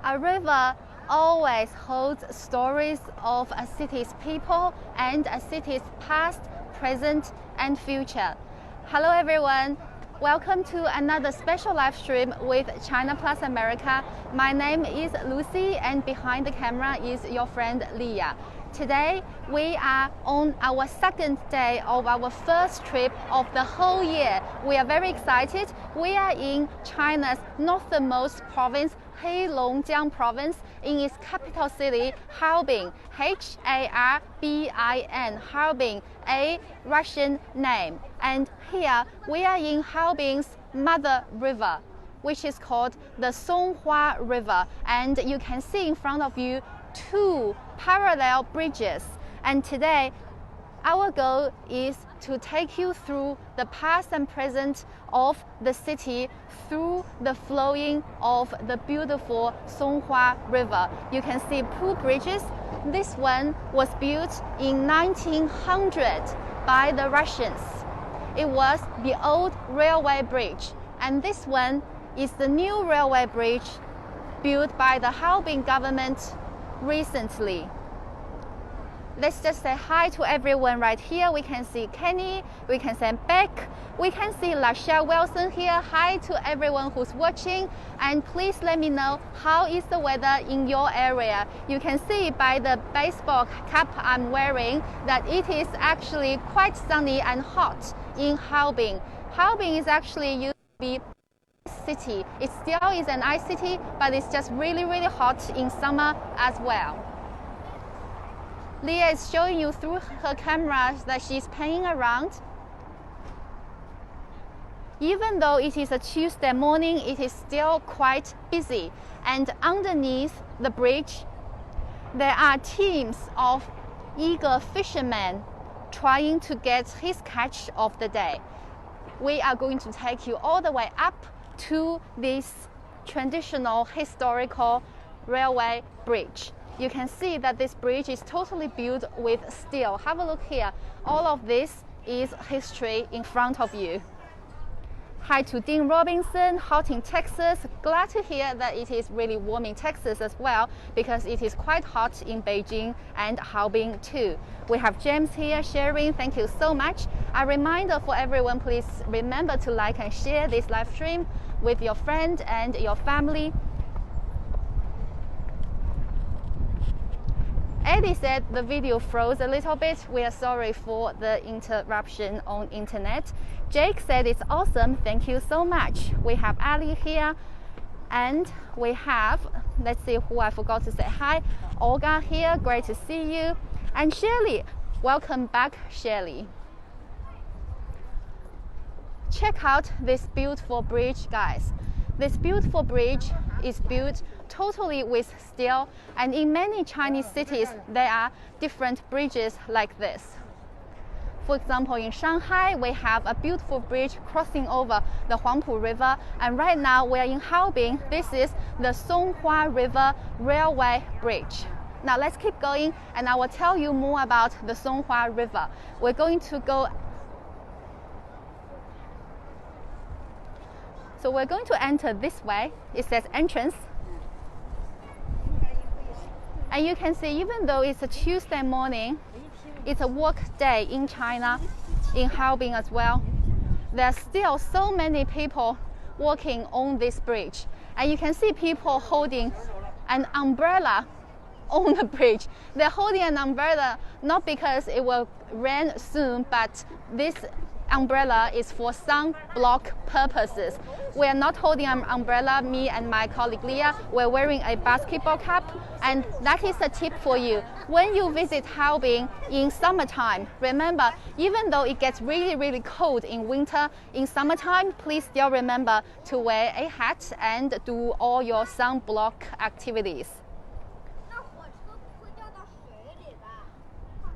A river always holds stories of a city's people and a city's past, present, and future. Hello everyone, welcome to another special live stream with China Plus America. My name is Lucy and behind the camera is your friend Leah. Today we are on our second day of our first trip of the whole year. We are very excited. We are in China's northernmost province, Heilongjiang province, in its capital city, Harbin, H-A-R-B-I-N, Harbin, a Russian name. And here we are in Harbin's mother river, which is called the Songhua River. And you can see in front of you two parallel bridges. And today our goal is to take you through the past and present of the city through the flowing of the beautiful Songhua River. You can see two bridges. This one was built in 1900 by the Russians. It was the old railway bridge. And this one is the new railway bridge built by the Harbin government recently. Let's just say hi to everyone right here. We can see Kenny, we can see Beck, we can see Lachelle Wilson here. Hi to everyone who's watching, and please let me know how is the weather in your area. You can see by the baseball cap I'm wearing that it is actually quite sunny and hot in Harbin. Harbin is actually used to be city. It still is an ice city, but it's just really hot in summer as well. Leah is showing you through her camera that she's playing around. Even though it is a Tuesday morning, it is still quite busy. And underneath the bridge, there are teams of eager fishermen trying to get his catch of the day. We are going to take you all the way up to this traditional historical railway bridge. You can see that this bridge is totally built with steel. Have a look here. All of this is history in front of you. Hi to Dean Robinson, hot in Texas. Glad to hear that it is really warm in Texas as well, because it is quite hot in Beijing and Harbin too. We have James here sharing. Thank you so much. A reminder for everyone, please remember to like and share this live stream with your friend and your family. Eddie said the video froze a little bit. We are sorry for the interruption on internet. Jake said it's awesome. Thank you so much. We have Ali here, and we have, let's see who I forgot to say hi. Olga here, great to see you. And Shirley, welcome back, Shirley. Check out this beautiful bridge, guys. This beautiful bridge is built totally with steel, and in many Chinese cities there are different bridges like this. For example, in Shanghai we have a beautiful bridge crossing over the Huangpu River, and right now we are in Harbin. This is the Songhua River Railway Bridge. Now let's keep going and I will tell you more about the Songhua River. We're going to go. So we're going to enter this way. It says entrance. And you can see, even though it's a Tuesday morning, it's a work day in China, in Harbin as well. There are still so many people working on this bridge. And you can see people holding an umbrella on the bridge. They're holding an umbrella not because it will rain soon, but this umbrella is for sunblock purposes. We are not holding an umbrella, me and my colleague Leah. We're wearing a basketball cap, and that is a tip for you. When you visit Harbin in summertime, remember, even though it gets really cold in winter, in summertime, please still remember to wear a hat and do all your sunblock activities.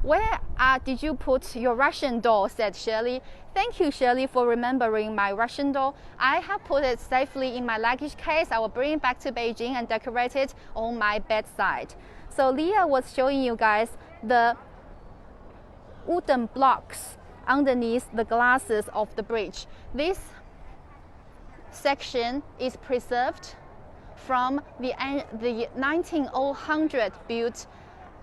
Where did you put your Russian doll? Said Shirley. Thank you, Shirley, for remembering my Russian doll. I have put it safely in my luggage case. I will bring it back to Beijing and decorate it on my bedside. So Leah was showing you guys the wooden blocks underneath the glasses of the bridge. This section is preserved from the 1900 built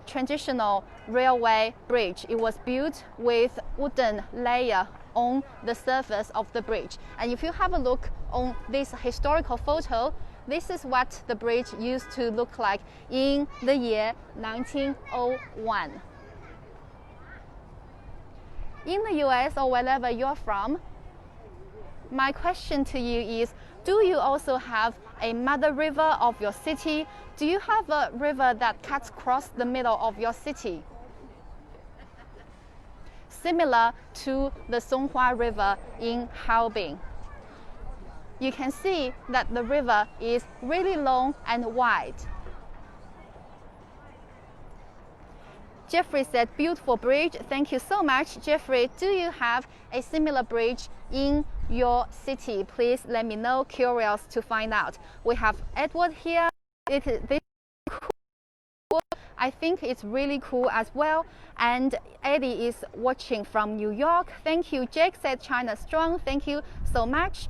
traditional railway bridge. It was built with wooden layer on the surface of the bridge. And if you have a look on this historical photo, this is what the bridge used to look like in the year 1901. In the US or wherever you're from, my question to you is, do you also have a mother river of your city? Do you have a river that cuts across the middle of your city? Similar to the Songhua River in Harbin. You can see that the river is really long and wide. Jeffrey said, beautiful bridge. Thank you so much, Jeffrey. Do you have a similar bridge in your city? Please let me know. Curious to find out. We have Edward here. This is cool. I think it's really cool as well. And Eddie is watching from New York. Thank you. Jake said, China strong. Thank you so much.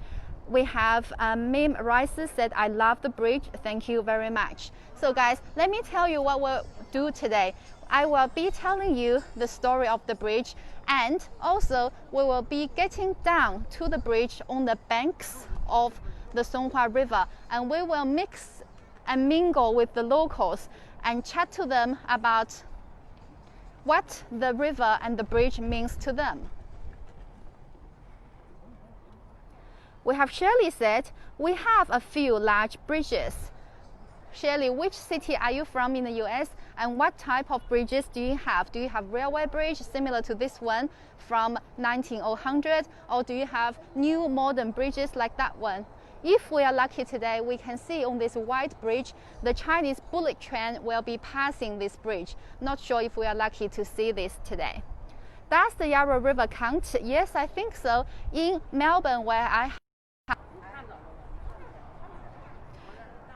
We have Mim Rises said, I love the bridge. Thank you very much. So guys, let me tell you what we'll do today. I will be telling you the story of the bridge, and also we will be getting down to the bridge on the banks of the Songhua River, and we will mix and mingle with the locals and chat to them about what the river and the bridge means to them. We have Shirley said, we have a few large bridges. Shirley, which city are you from in the US, and what type of bridges do you have? Do you have railway bridge similar to this one from 1900, or do you have new modern bridges like that one? If we are lucky today, we can see on this white bridge, the Chinese bullet train will be passing this bridge. Not sure if we are lucky to see this today. Does the Yarra River count? Yes, I think so. In Melbourne, where I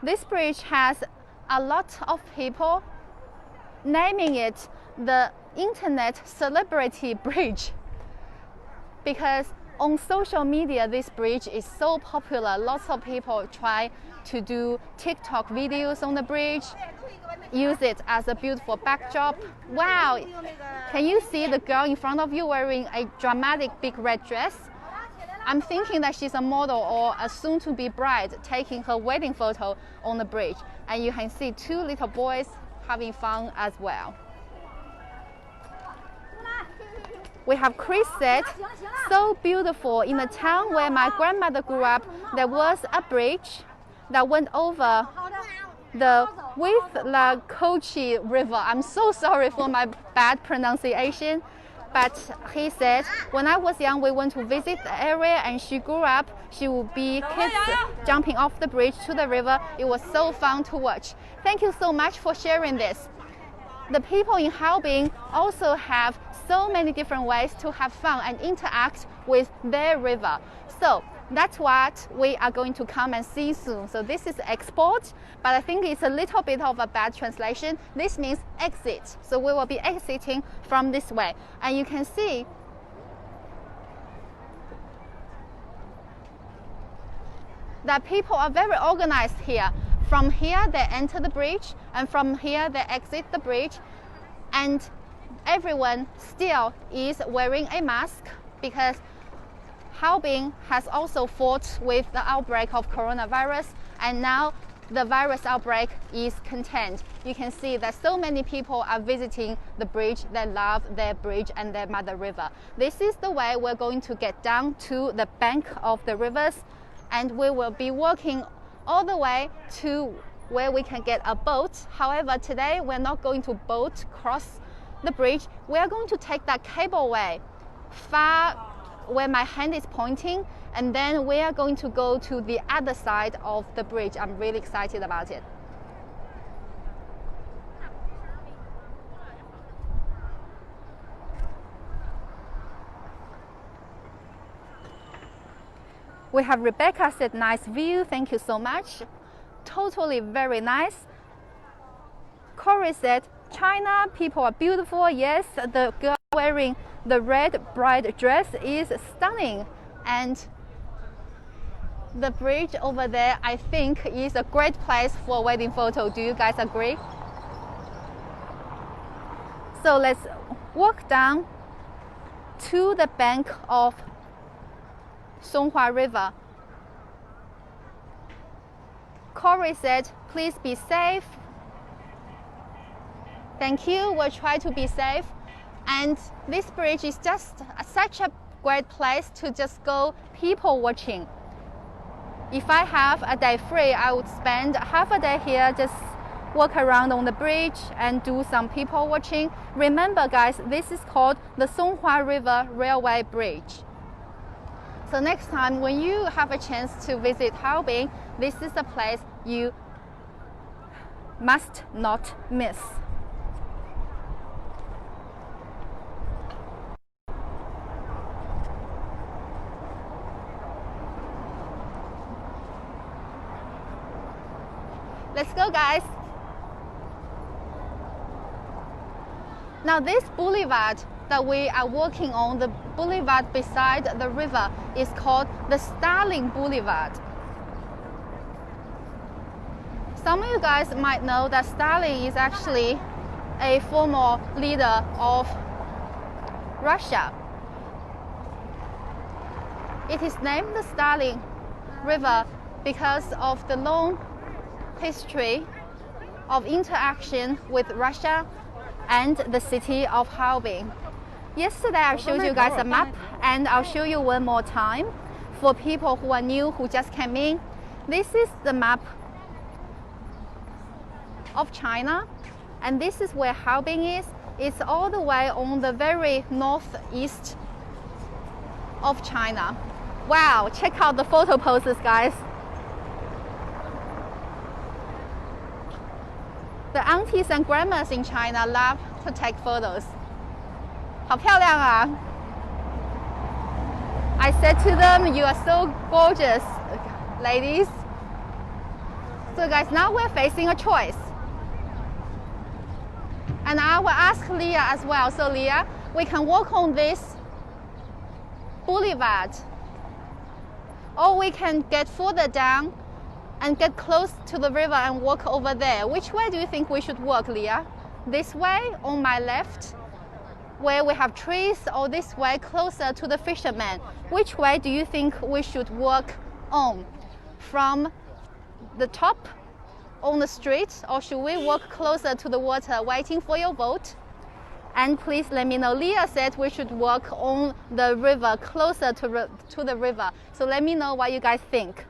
this bridge has a lot of people naming it the Internet Celebrity Bridge, because on social media this bridge is so popular. Lots of people try to do TikTok videos on the bridge, use it as a beautiful backdrop. Wow! Can you see the girl in front of you wearing a dramatic big red dress? I'm thinking that she's a model or a soon-to-be bride taking her wedding photo on the bridge. And you can see two little boys having fun as well. We have Chris said, so beautiful. In the town where my grandmother grew up, there was a bridge that went over the Withlacoochee River. I'm so sorry for my bad pronunciation. But he said, when I was young, we went to visit the area, and she grew up. She would be kids jumping off the bridge to the river. It was so fun to watch. Thank you so much for sharing this. The people in Harbin also have so many different ways to have fun and interact with their river. So that's what we are going to come and see soon. So this is export, but I think it's a little bit of a bad translation. This means exit. So we will be exiting from this way. And you can see that people are very organized here. From here, they enter the bridge, and from here, they exit the bridge. And everyone still is wearing a mask, because Harbin has also fought with the outbreak of coronavirus, and now the virus outbreak is contained. You can see that so many people are visiting the bridge. They love their bridge and their mother river. This is the way we're going to get down to the bank of the rivers, and we will be walking all the way to where we can get a boat. However, today we're not going to boat cross the bridge. We are going to take that cableway far where my hand is pointing, and then we are going to go to the other side of the bridge. I'm really excited about it. We have Rebecca said, nice view. Thank you so much. Totally very nice. Corey said, China, people are beautiful. Yes, the girl wearing the red bride dress is stunning. And the bridge over there, I think, is a great place for a wedding photo. Do you guys agree? So let's walk down to the bank of Songhua River. Corey said, please be safe. Thank you, we'll try to be safe. And this bridge is just such a great place to just go people watching. If I have a day free, I would spend half a day here, just walk around on the bridge and do some people watching. Remember guys, this is called the Songhua River Railway Bridge. So next time when you have a chance to visit Harbin, this is a place you must not miss. Let's go guys. Now this boulevard that we are walking on, the boulevard beside the river, is called the Stalin Boulevard. Some of you guys might know that Stalin is actually a former leader of Russia. It is named the Stalin River because of the long history of interaction with Russia and the city of Harbin. Yesterday I showed you guys a map, and I'll show you one more time for people who are new, who just came in. This is the map of China, and this is where Harbin is. It's all the way on the very northeast of China. Wow, check out the photo poses guys. The aunties and grandmas in China love to take photos. 好漂亮啊! I said to them, you are so gorgeous, ladies. So guys, now we're facing a choice. And I will ask Leah as well. So Leah, we can walk on this boulevard, or we can get further down and get close to the river and walk over there. Which way do you think we should walk, Leah? This way on my left, where we have trees, or this way closer to the fishermen? Which way do you think we should walk on? From the top on the street, or should we walk closer to the water? Waiting for your vote. And please let me know. Leah said we should walk on the river, closer to the river. So let me know what you guys think.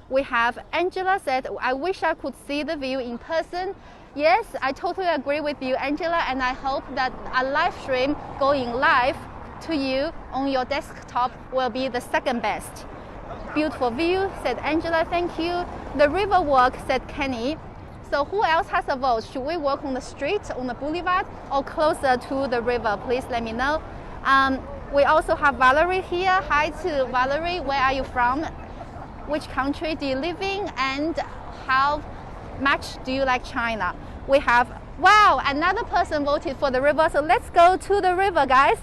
We have Angela said, I wish I could see the view in person. Yes, I totally agree with you, Angela, and I hope that a live stream going live to you on your desktop will be the second best. Beautiful view, said Angela, thank you. The river walk, said Kenny. So who else has a vote? Should we walk on the street, on the boulevard, or closer to the river? Please let me know. We also have Valerie here. Hi to Valerie, where are you from? Which country do you live in, and how much do you like China? We have, wow, another person voted for the river, so let's go to the river, guys.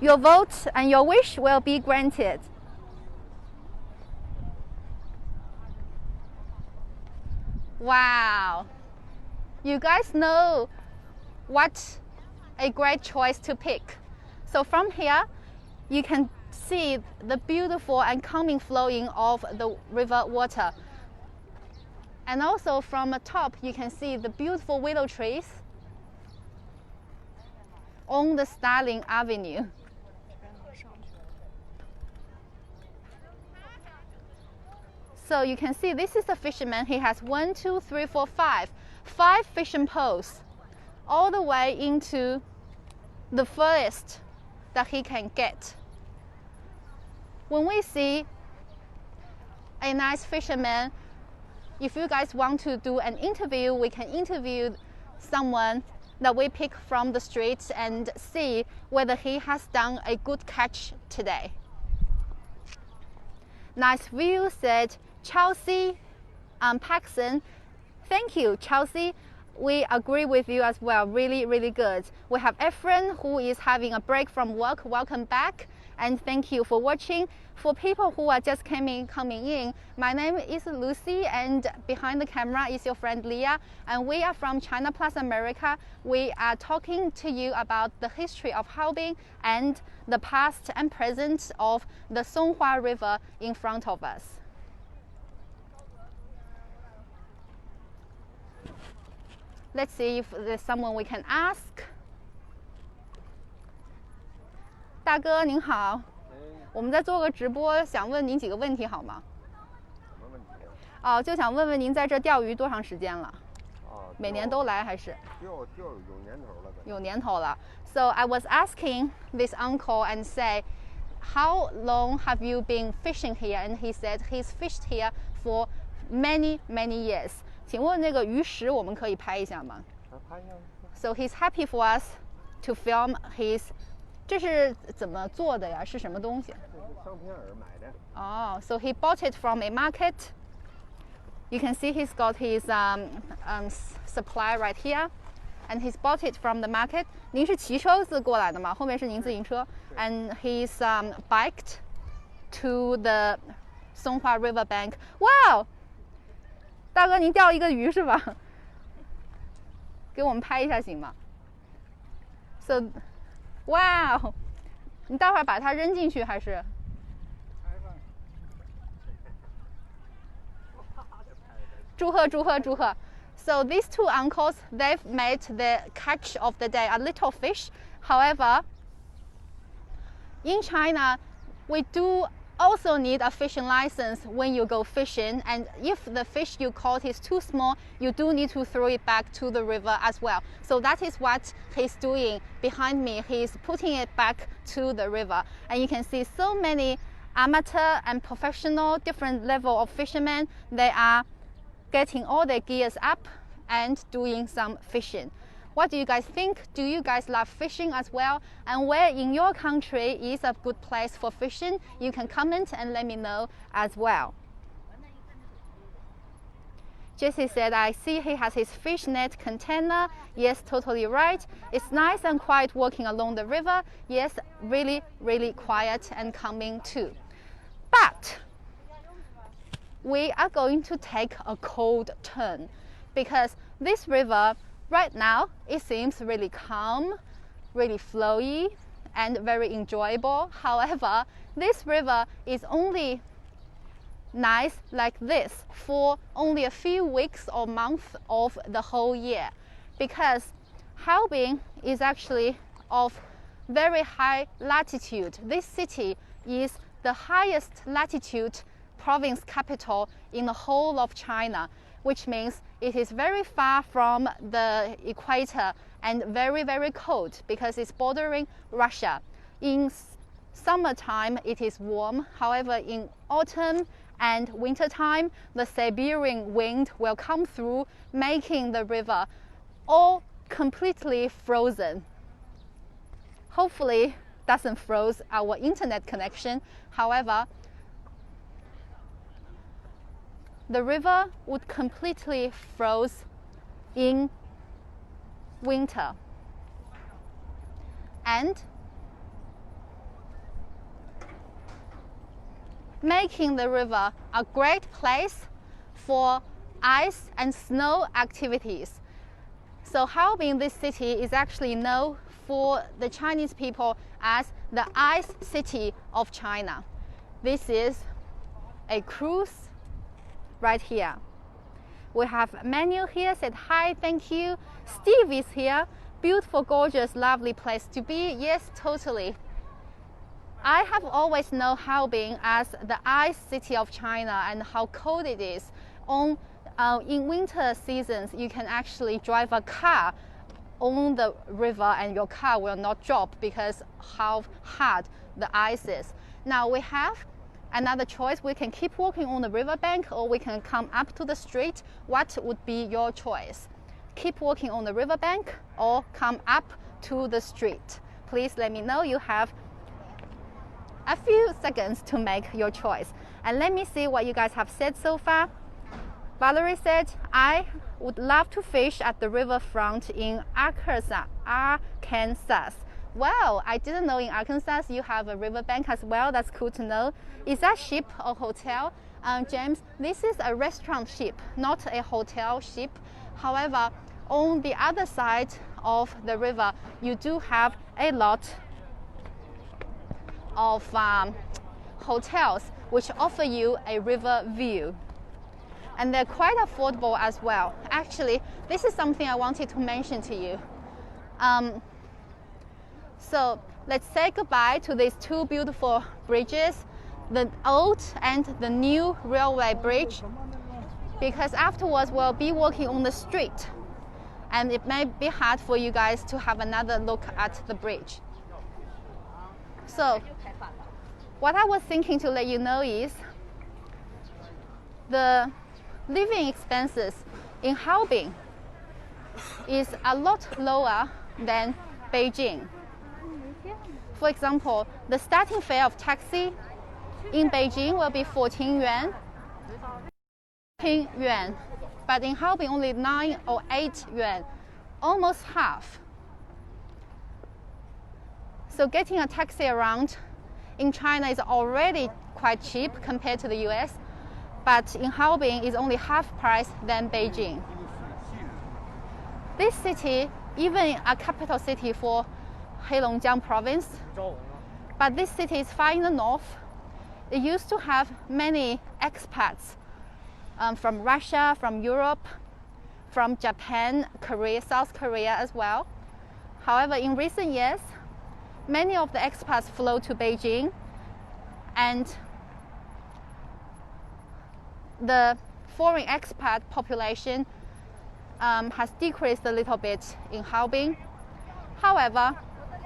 Your vote and your wish will be granted. Wow, you guys know what a great choice to pick. So from here, you can see the beautiful and calming flowing of the river water. And also from the top, you can see the beautiful willow trees on the Stalin Avenue. So you can see this is a fisherman. He has 1, 2, 3, 4, 5 fishing poles all the way into the furthest that he can get. When we see a nice fisherman, if you guys want to do an interview, we can interview someone that we pick from the streets and see whether he has done a good catch today. Nice view, said Chelsea Paxson. Thank you, Chelsea. We agree with you as well. Really, really good. We have Efren, who is having a break from work. Welcome back. and thank you for watching. For people who are just coming in, my name is Lucy, and behind the camera is your friend Leah, and we are from China Plus America. We are talking to you about the history of Haobing and the past and present of the Songhua River in front of us. Let's see if there's someone we can ask. 大哥您好，我们在做个直播，想问您几个问题好吗？什么问题？哦，就想问问您在这钓鱼多长时间了？每年都来还是？钓有年头了。有年头了。So I was asking this uncle and say, how long have you been fishing here? And he said he's fished here for many years. 请问那个鱼食我们可以拍一下吗？拍一下。So he's happy for us to film his. 这是怎么做的呀？是什么东西？上片儿买的。Oh, so he bought it from a market. You can see he's got his supply right here, and he's bought it from the market. 您是骑车子过来的吗？后面是您自行车。And he's biked to the Songhua River bank. Wow! 大哥，您钓一个鱼是吧？给我们拍一下行吗 ？So, wow! 你待会儿把它扔进去还是？祝贺祝贺祝贺 So these two uncles, they've made the catch of the day, a little fish. However, in China, we do also need a fishing license when you go fishing, and if the fish you caught is too small, you do need to throw it back to the river as well. So that is what he's doing behind me. He's putting it back to the river, and you can see so many amateur and professional, different level of fishermen. They are getting all their gears up and doing some fishing. What do you guys think? Do you guys love fishing as well? And where in your country is a good place for fishing? You can comment and let me know as well. Jesse said, I see he has his fish net container. Yes, totally right. It's nice and quiet walking along the river. Yes, really quiet and calming too. But we are going to take a cold turn because this river right now, it seems really calm, really flowy, and very enjoyable. However, this river is only nice like this for only a few weeks or months of the whole year, because Haobing is actually of very high latitude. This city is the highest latitude province capital in the whole of China, which means it is very far from the equator and very cold because it's bordering Russia. In summertime, it is warm. However, in autumn and wintertime, the Siberian wind will come through, making the river all completely frozen. Hopefully, doesn't froze our internet connection. However, the river would completely froze in winter, and making the river a great place for ice and snow activities. So Haobing, this city, is actually known for the Chinese people as the ice city of China. This is a cruise right here. We have Manuel here, said hi, thank you. Steve is here. Beautiful, gorgeous, lovely place to be. Yes, totally. I have always known Haobing as the ice city of China and how cold it is. In winter seasons, you can actually drive a car on the river and your car will not drop because how hard the ice is. Now we have another choice. We can keep walking on the riverbank or we can come up to the street. What would be your choice? Keep walking on the riverbank or come up to the street? Please let me know. You have a few seconds to make your choice. And let me see what you guys have said so far. Valerie said, I would love to fish at the riverfront in Arkansas. Wow, I didn't know in Arkansas you have a riverbank as well. That's cool to know. Is that ship or hotel? James, this is a restaurant ship, not a hotel ship. However, on the other side of the river, you do have a lot of hotels which offer you a river view. And they're quite affordable as well. Actually, this is something I wanted to mention to you. So let's say goodbye to these two beautiful bridges, the old and the new railway bridge, because afterwards we'll be walking on the street and it may be hard for you guys to have another look at the bridge. So what I was thinking to let you know is the living expenses in Harbin is a lot lower than Beijing. For example, the starting fare of taxi in Beijing will be 14 yuan, but in Harbin only 9 or 8 yuan, almost half. So getting a taxi around in China is already quite cheap compared to the US, but in Harbin is only half price than Beijing. This city, even a capital city for Heilongjiang province, but this city is far in the north. It used to have many expats from Russia, from Europe, from Japan, Korea, South Korea as well. However, in recent years, many of the expats flow to Beijing, and the foreign expat population has decreased a little bit in Harbin. However,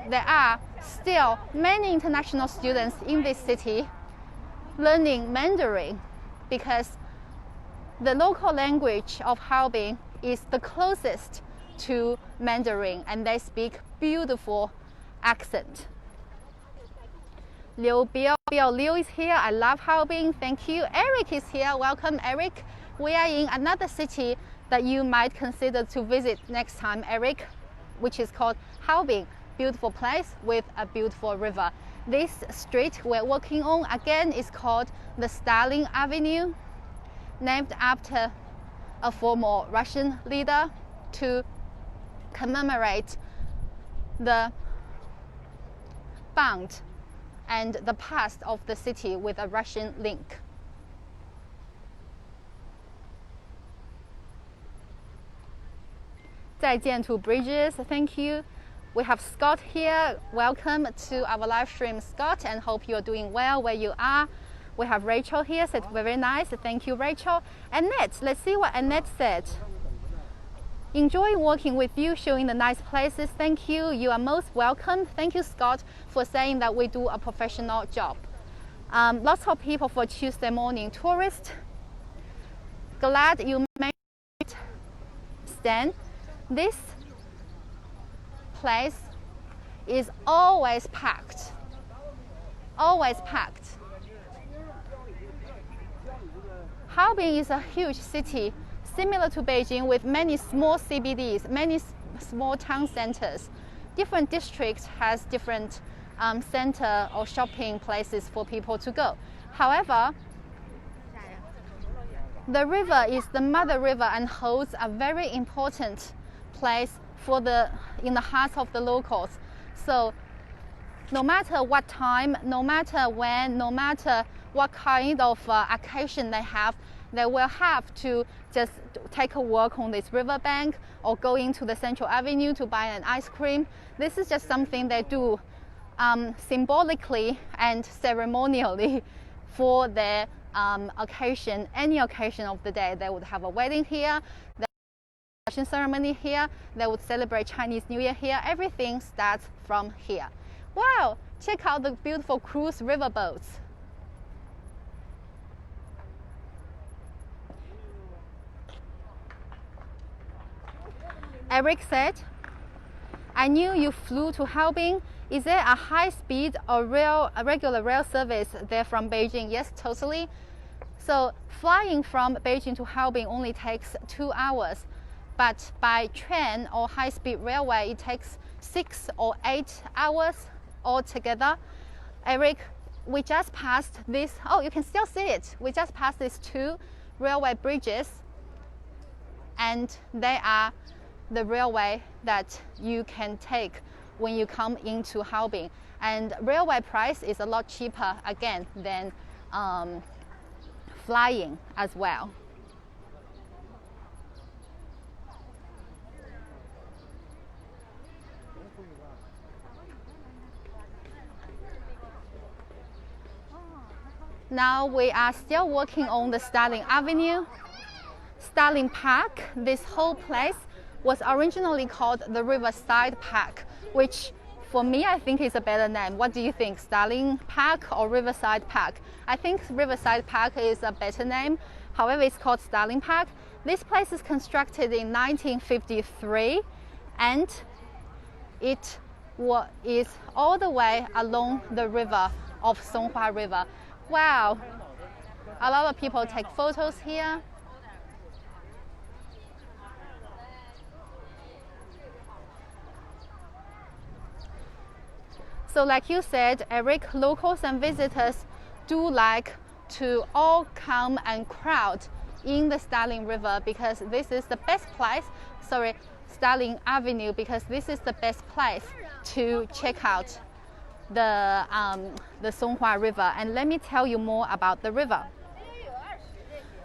there are still many international students in this city learning Mandarin because the local language of Harbin is the closest to Mandarin, and they speak beautiful accent. Liu is here. I love Harbin. Thank you. Eric is here. Welcome, Eric. We are in another city that you might consider to visit next time, Eric, which is called Harbin. Beautiful place with a beautiful river. This street we're walking on again is called the Stalin Avenue, named after a former Russian leader to commemorate the bond and the past of the city with a Russian link. Zaijian bridges, thank you. We have Scott here. Welcome to our live stream, Scott, and hope you're doing well where you are. We have Rachel here, said very nice. Thank you, Rachel. Annette, let's see what Annette said. Enjoying working with you, showing the nice places. Thank you. You are most welcome. Thank you, Scott, for saying that we do a professional job. Lots of people for Tuesday morning tourist. Glad you made Stan. This place is always packed. Always packed. Harbin is a huge city, similar to Beijing, with many small CBDs, many small town centers. Different districts has different center or shopping places for people to go. However, the river is the mother river and holds a very important place in the hearts of the locals. So no matter what time, no matter when, no matter what kind of occasion they have, they will have to just take a walk on this riverbank or go into the Central Avenue to buy an ice cream. This is just something they do symbolically and ceremonially for their occasion, any occasion of the day. They would have a wedding here, the ceremony here, they would celebrate Chinese New Year here. Everything starts from here. Wow, check out the beautiful cruise riverboats. Eric said, I knew you flew to Harbin. Is there a high-speed or a regular rail service there from Beijing? Yes, totally. So flying from Beijing to Harbin only takes 2 hours, but by train or high-speed railway, it takes 6 or 8 hours altogether. Eric, we just passed this, oh, you can still see it. We just passed these 2 railway bridges, and they are the railway that you can take when you come into Harbin. And railway price is a lot cheaper again than flying as well. Now we are still working on the Starling Avenue. Starling Park, this whole place was originally called the Riverside Park, which for me I think is a better name. What do you think, Starling Park or Riverside Park? I think Riverside Park is a better name. However, it's called Starling Park. This place is constructed in 1953 and it is all the way along the river of Songhua River. Wow, a lot of people take photos here. So like you said, Eric, locals and visitors do like to all come and crowd in the Starling River because this is the best place, Starling Avenue, because this is the best place to check out the Songhua River. And let me tell you more about the river.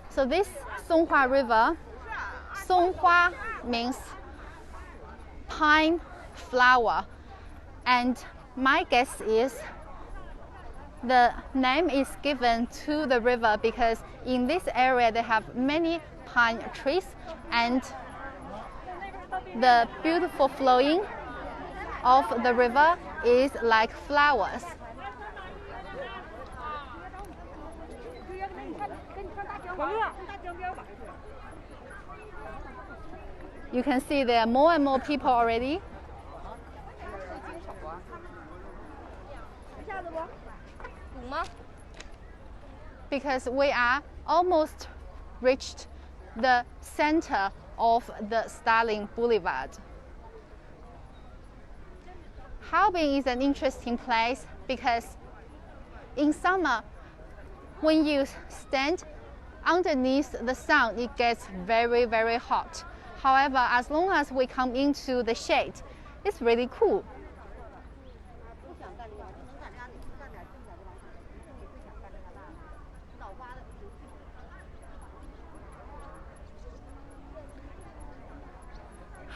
So this Songhua River, Songhua means pine flower, and my guess is the name is given to the river because in this area they have many pine trees, and the beautiful flowing of the river is like flowers. You can see there are more and more people already. Because we are almost reached the center of the Starling Boulevard. Harbin is an interesting place because in summer, when you stand underneath the sun, it gets very, very hot. However, as long as we come into the shade, it's really cool.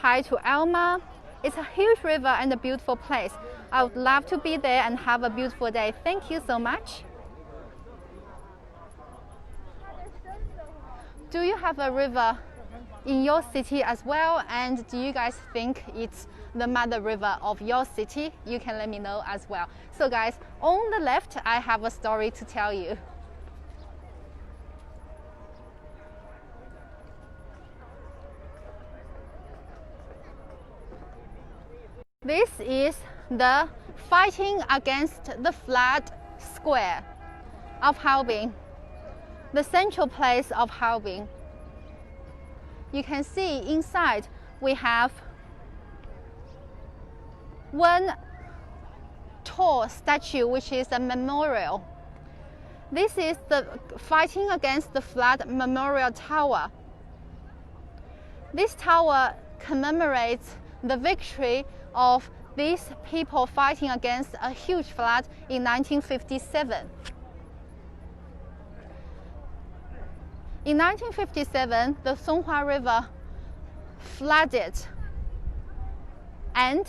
Hi to Alma. It's a huge river and a beautiful place. I would love to be there and have a beautiful day. Thank you so much. Do you have a river in your city as well? And do you guys think it's the mother river of your city? You can let me know as well. So guys, on the left, I have a story to tell you. This is the Fighting Against the Flood Square of Harbin, the central place of Harbin. You can see inside we have one tall statue, which is a memorial. This is the Fighting Against the Flood Memorial Tower. This tower commemorates the victory of these people fighting against a huge flood in 1957. In 1957, the Songhua River flooded and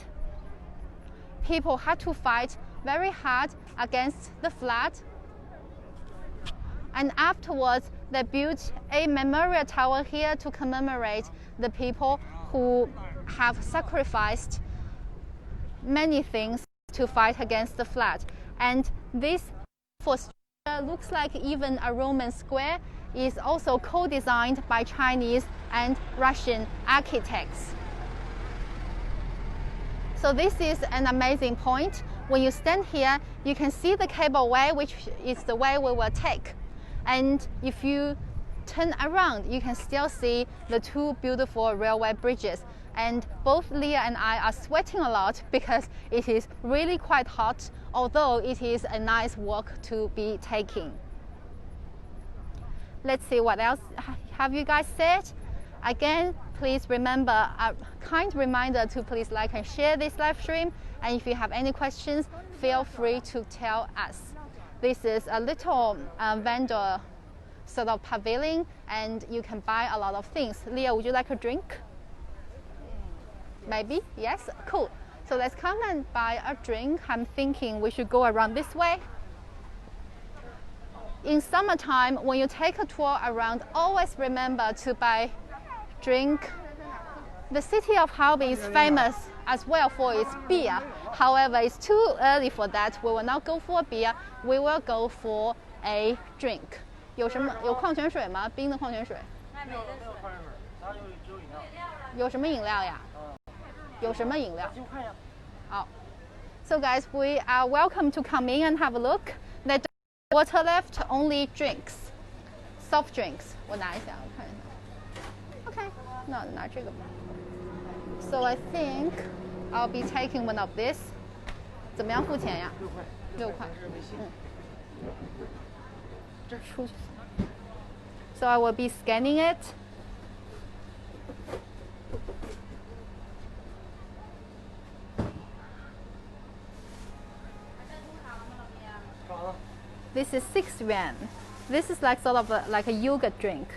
people had to fight very hard against the flood. And afterwards, they built a memorial tower here to commemorate the people who have sacrificed many things to fight against the flood. And this structure looks like even a Roman square, is also co-designed by Chinese and Russian architects. So this is an amazing point. When you stand here, you can see the cableway, which is the way we will take. And if you turn around, you can still see the two beautiful railway bridges. And both Leah and I are sweating a lot because it is really quite hot, although it is a nice walk to be taking. Let's see what else have you guys said. Again, please remember, a kind reminder to please like and share this live stream. And if you have any questions, feel free to tell us. This is a little vendor sort of pavilion, and you can buy a lot of things. Leah, would you like a drink? Maybe? Yes? Cool. So let's come and buy a drink. I'm thinking we should go around this way. In summertime, when you take a tour around, always remember to buy drink. The city of Harbin is famous as well for its beer. However, it's too early for that. We will not go for beer. We will go for a drink. 有矿泉水吗？冰的矿泉水？没有矿泉水，它只有饮料。有什么饮料呀？有什么饮料？就看呀。好。So guys, we are welcome to come in and have a look. There's water left, only drinks, soft drinks. 我拿一下，我看一下。Okay, 那拿这个吧。So I think I'll be taking one of this. 怎么样付钱呀？6块。这出去。So I will be scanning it. This is 6 yuan. This is like sort of like a yogurt drink.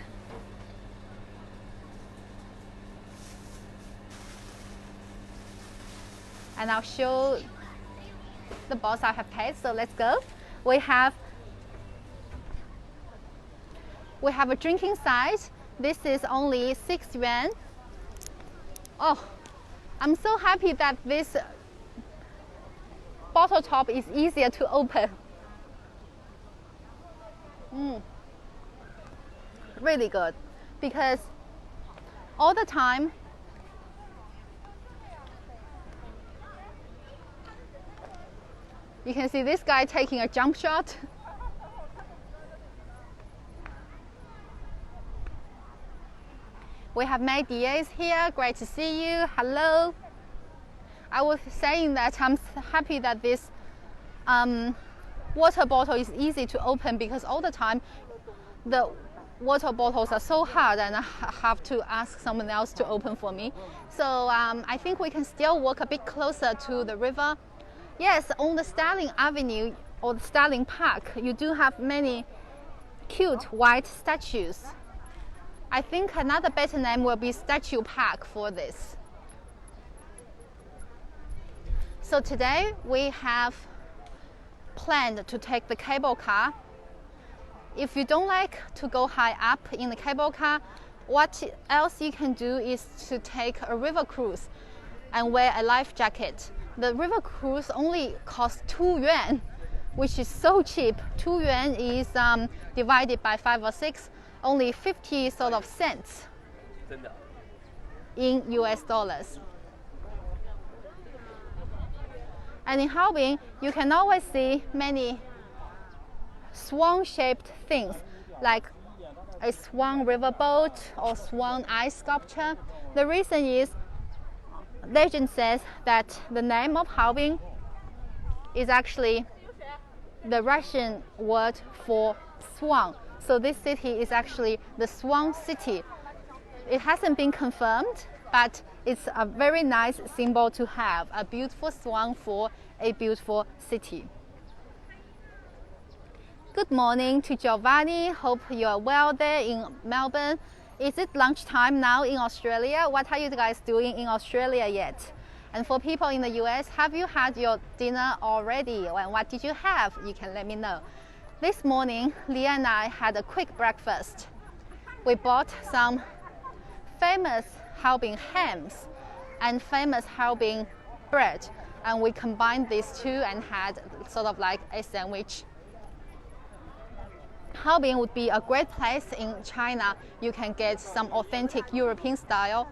And I'll show the box I have paid. So let's go. We have a drinking size. This is only 6 yuan. Oh, I'm so happy that this bottle top is easier to open. Really good, because all the time you can see this guy taking a jump shot. We have May Diaz here. Great to see you. Hello. I was saying that I'm happy that this water bottle is easy to open, because all the time the water bottles are so hard and I have to ask someone else to open for me. So I think we can still walk a bit closer to the river. Yes, on the Starling Avenue or the Starling Park, you do have many cute white statues. I think another better name will be Statue Park for this. So today we have planned to take the cable car. If you don't like to go high up in the cable car, what else you can do is to take a river cruise and wear a life jacket. The river cruise only costs 2 yuan, which is so cheap. 2 yuan is divided by 5 or 6, only 50 sort of cents in US dollars. And in Harbin, you can always see many swan-shaped things, like a swan riverboat or swan ice sculpture. The reason is, legend says that the name of Harbin is actually the Russian word for swan. So this city is actually the Swan City. It hasn't been confirmed, but it's a very nice symbol to have, a beautiful swan for a beautiful city. Good morning to Giovanni. Hope you are well there in Melbourne. Is it lunchtime now in Australia? What are you guys doing in Australia yet? And for people in the US, have you had your dinner already? And what did you have? You can let me know. This morning, Leah and I had a quick breakfast. We bought some famous Harbin hams and famous Harbin bread, and we combined these two and had sort of like a sandwich. Harbin would be a great place in China. You can get some authentic European style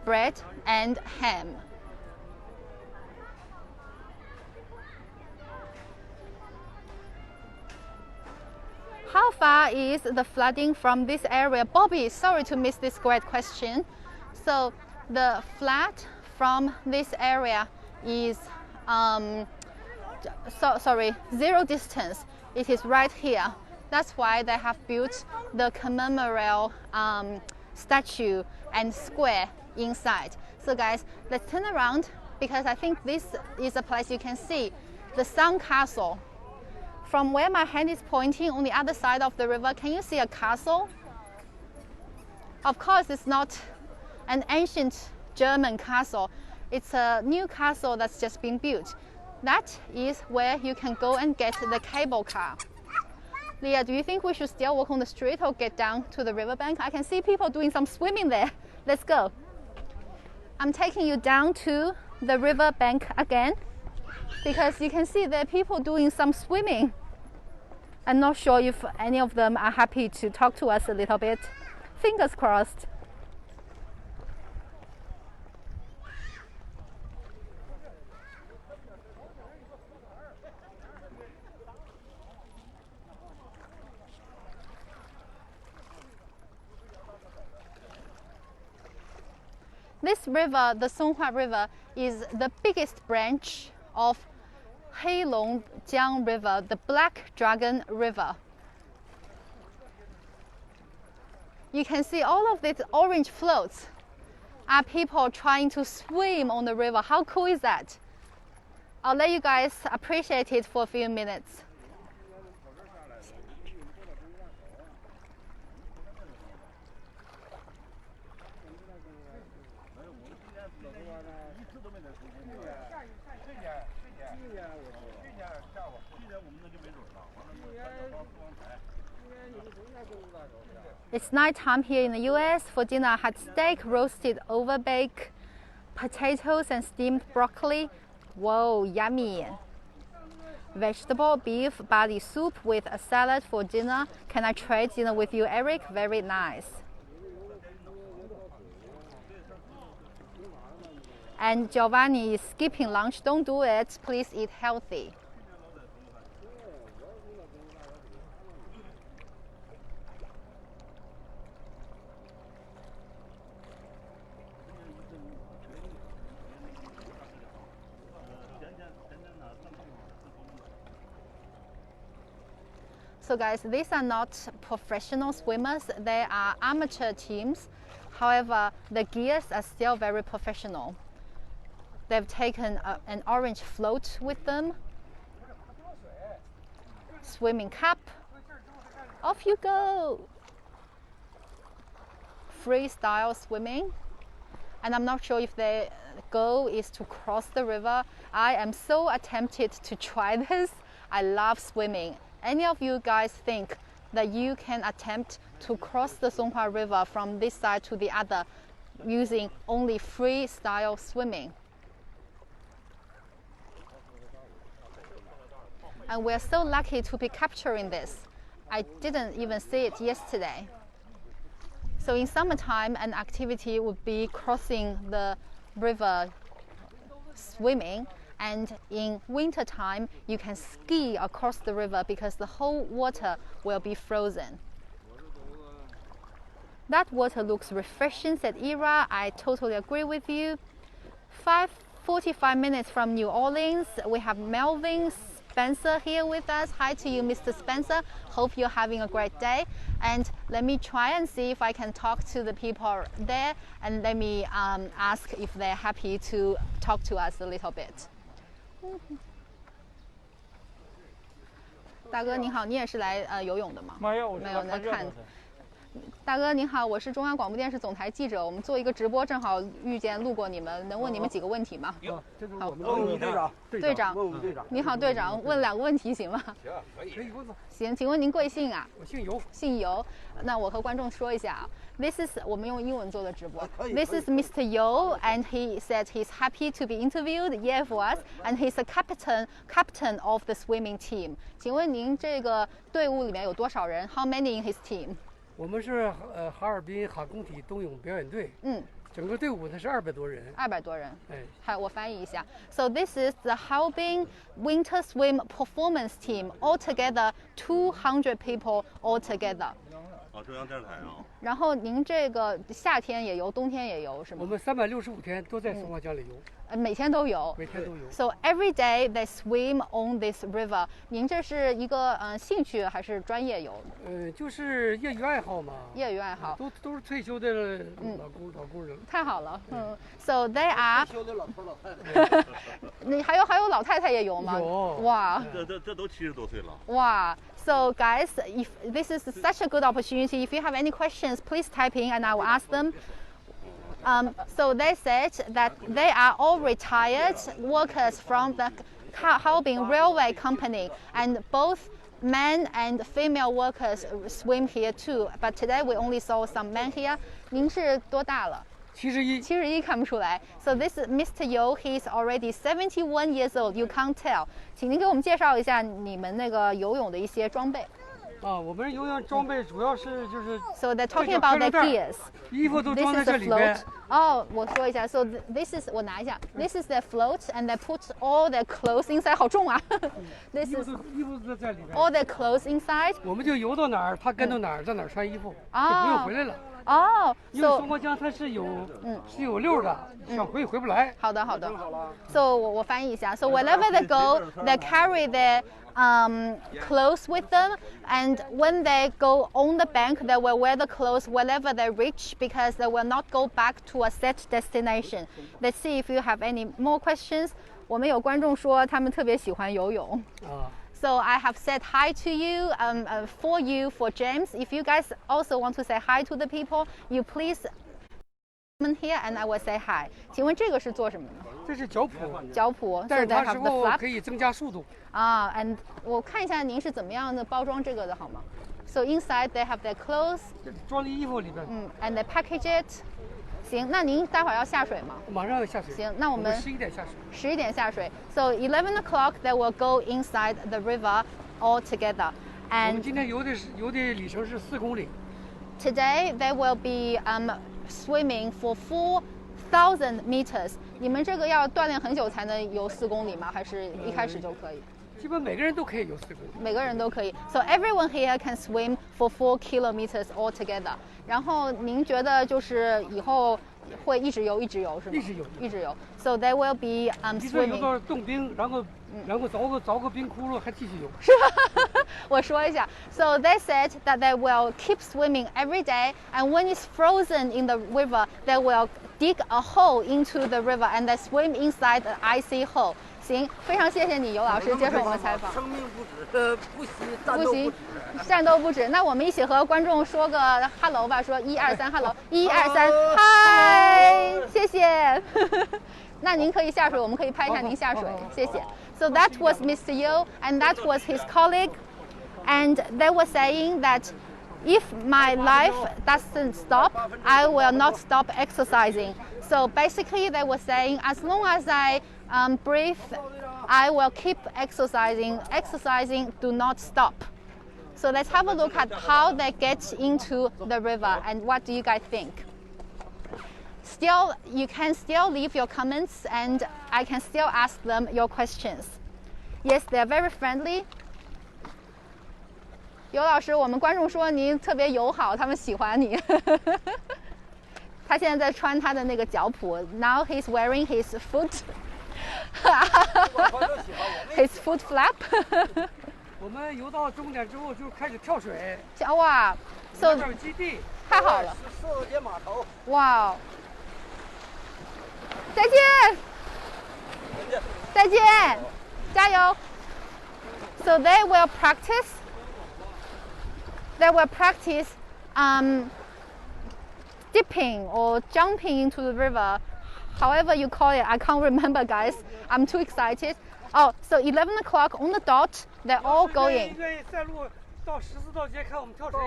bread and ham. How far is the flooding from this area? Bobby, sorry to miss this great question. So the flood from this area is zero distance. It is right here. That's why they have built the commemorative statue and square inside. So guys, let's turn around because I think this is a place you can see the Sun Castle. From where my hand is pointing on the other side of the river, can you see a castle? Of course, it's not an ancient German castle. It's a new castle that's just been built. That is where you can go and get the cable car. Leah, do you think we should still walk on the street or get down to the riverbank? I can see people doing some swimming there. Let's go. I'm taking you down to the riverbank again because you can see there are people doing some swimming. I'm not sure if any of them are happy to talk to us a little bit. Fingers crossed. This river, the Songhua River, is the biggest branch of Heilongjiang River, the Black Dragon River. You can see all of these orange floats are people trying to swim on the river. How cool is that? I'll let you guys appreciate it for a few minutes. It's nighttime here in the US. For dinner, I had steak, roasted overbake, potatoes, and steamed broccoli. Whoa, yummy! Vegetable beef body soup with a salad for dinner. Can I trade dinner with you, Eric? Very nice. And Giovanni is skipping lunch. Don't do it. Please eat healthy. So guys, these are not professional swimmers, they are amateur teams. However, the gears are still very professional. They've taken an orange float with them, swimming cap, off you go. Freestyle swimming. And I'm not sure if their goal is to cross the river. I am so tempted to try this. I love swimming. Any of you guys think that you can attempt to cross the Songhua River from this side to the other using only freestyle swimming? And we're so lucky to be capturing this. I didn't even see it yesterday. So in summertime, an activity would be crossing the river swimming. And in winter time, you can ski across the river because the whole water will be frozen. That water looks refreshing, said Ira. I totally agree with you. 45 minutes from New Orleans, we have Melvin Spencer here with us. Hi to you, Mr. Spencer. Hope you're having a great day. And let me try and see if I can talk to the people there. And let me ask if they're happy to talk to us a little bit. 大哥您好，你也是来游泳的吗？没有，没有在看。大哥您好，我是中央广播电视总台记者，我们做一个直播，正好遇见路过你们，能问你们几个问题吗？好，问我们队长。队长，问我们队长。你好，队长，问2个问题行吗？行，可以。行，请问您贵姓啊？我姓尤。姓尤。那我和观众说一下啊。This is 我们用英文做的直播。This is Mr. Yo, and he said he's happy to be interviewed here for us, and he's a captain of the swimming team. 请问您这个队伍里面有多少人？How many in his team? 我们是哈尔滨哈工体冬泳表演队，整个队伍呢是200多人。200多人。哎，好，我翻译一下。So this is the Harbin Winter Swim Performance Team. Altogether, 200 people altogether. 中央电视台啊。然后您这个夏天也游，冬天也游是吗？我们365天都在松花江里游。每天都游。每天都游。So every day they swim on this river. 您这是一个兴趣还是专业游？就是业余爱好嘛。业余爱好。都是退休的老工人。太好了。So they are。退休的老头老太太。你还有老太太也游吗？有。哇。这都70多岁了。哇。So guys, if this is such a good opportunity, if you have any questions, please type in and I will ask them. So they said that they are all retired workers from the Harbin Railway Company, and both men and female workers swim here too. But today we only saw some men here. 您是多大了？71看不出来。So this is Mr. Yu. He's already 71 years old. You can't tell. 请您给我们介绍一下你们那个游泳的一些装备。我们游泳装备主要是就是。So they're talking about the gears. 衣服都装在这里边。我说一下。So this is 我拿一下。This is their float, and they put all their clothes inside. 好重啊。This is 衣服都在里边。All their clothes inside. 我们就游到哪儿，他跟到哪儿，在哪儿穿衣服，就不用回来了。因为松花江它是有溜的，想回不来。好的。So 我翻译一下。So wherever they go, they carry their clothes with them, and when they go on the bank, they will wear the clothes wherever they reach because they will not go back to a set destination. Let's see if you have any more questions. 我们有观众说他们特别喜欢游泳。So I have said hi to you, for James. If you guys also want to say hi to the people, you please come here and I will say hi. 请问这个是做什么呢？这是脚蹼。脚蹼。但是它时候可以增加速度。And 我看一下您是怎么样的包装这个的好吗？ So inside they have their clothes. 装在衣服里边。And they package it. 行，那您待会儿要下水吗？马上要下水。行，那我们11点下水。11点下水。So 11 o'clock they will go inside the river all together. And 我们今天游的里程是4公里。Today they will be swimming for 4,000 meters. 你们这个要锻炼很久才能游4公里吗？还是一开始就可以？基本每个人都可以游4公里。每个人都可以。So everyone here can swim for 4 kilometers altogether. 然后您觉得就是以后会一直游是吗？一直游。So they will be swimming. 游到冻冰，然后凿个冰窟窿，还继续游。是吧？我说一下。So they said that they will keep swimming every day, and when it's frozen in the river, they will dig a hole into the river and they swim inside the icy hole. 行，非常谢谢你，尤老师接受我们采访。生命不止，不惜战斗不止。那我们一起和观众说个 hello 吧，说1、2、3 hello， 1、2、3，嗨，谢谢。那您可以下水，我们可以拍一下您下水，谢谢。So that was Mr. Yu, and that was his colleague, and they were saying that if my life doesn't stop, I will not stop exercising. So basically, they were saying as long as I breathe, I will keep exercising. Exercising, do not stop. So let's have a look at how they get into the river and what do you guys think? Still, you can still leave your comments and I can still ask them your questions. Yes, they're very friendly. 尤老师，我们观众说您特别友好，他们喜欢你。他现在在穿他的那个脚蹼。Now he's wearing his foot. His foot flap. 我们游到终点之后就开始跳水。哇 ，so 这儿有基地。太好了。14节码头。哇。再见。再见。加油。So they will practice. They will practice dipping or jumping into the river. However you call it, I can't remember, guys. I'm too excited. Oh, so 11 o'clock on the dot, they're all going. 到14道街看我们跳水。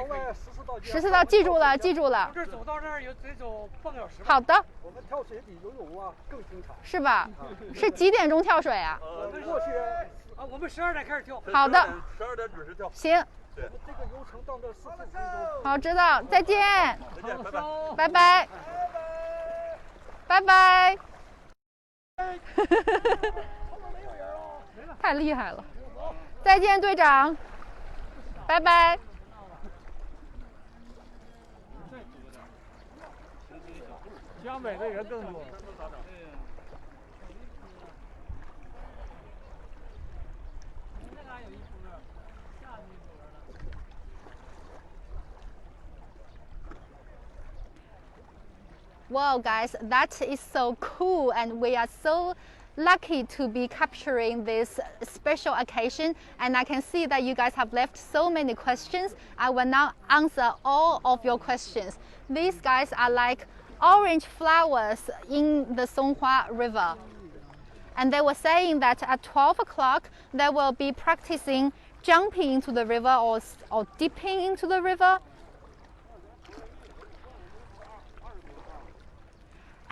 14道记住了，记住了。这走到那儿得走半个小时。好的。我们跳水比游泳啊更精彩。是吧？是几点钟跳水啊？我们12点开始跳。好的。12点准时跳。行，对。这个游程到这45分钟。好，知道，再见。再见，拜拜。拜拜。拜拜。太厉害了！再见，队长。拜拜。江北的人更多。Wow, guys, that is so cool, and we are so lucky to be capturing this special occasion. And I can see that you guys have left so many questions. I will now answer all of your questions. These guys are like orange flowers in the Songhua River. And they were saying that at 12 o'clock, they will be practicing jumping into the river or dipping into the river.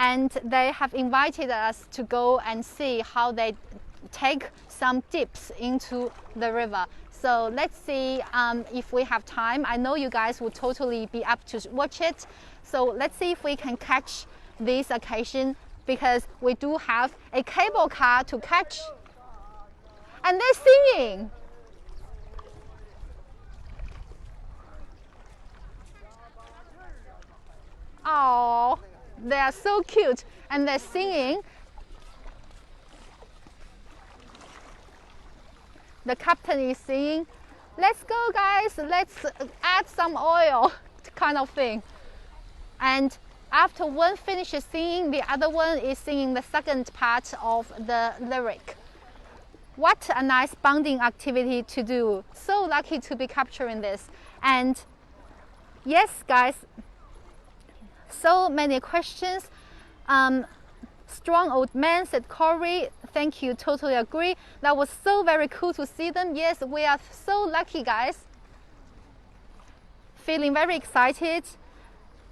And they have invited us to go and see how they take some dips into the river. So let's see if we have time. I know you guys will totally be up to watch it. So let's see if we can catch this occasion, because we do have a cable car to catch. And they're singing. Oh. They are so cute, and they're singing. The captain is singing, "Let's go, guys, let's add some oil," kind of thing. And after one finishes singing, the other one is singing the second part of the lyric. What a nice bonding activity to do. So lucky to be capturing this. And yes, guys, so many questions. Strong old man, said Corey. Thank you, totally agree. That was so very cool to see them. Yes, we are so lucky, guys. Feeling very excited.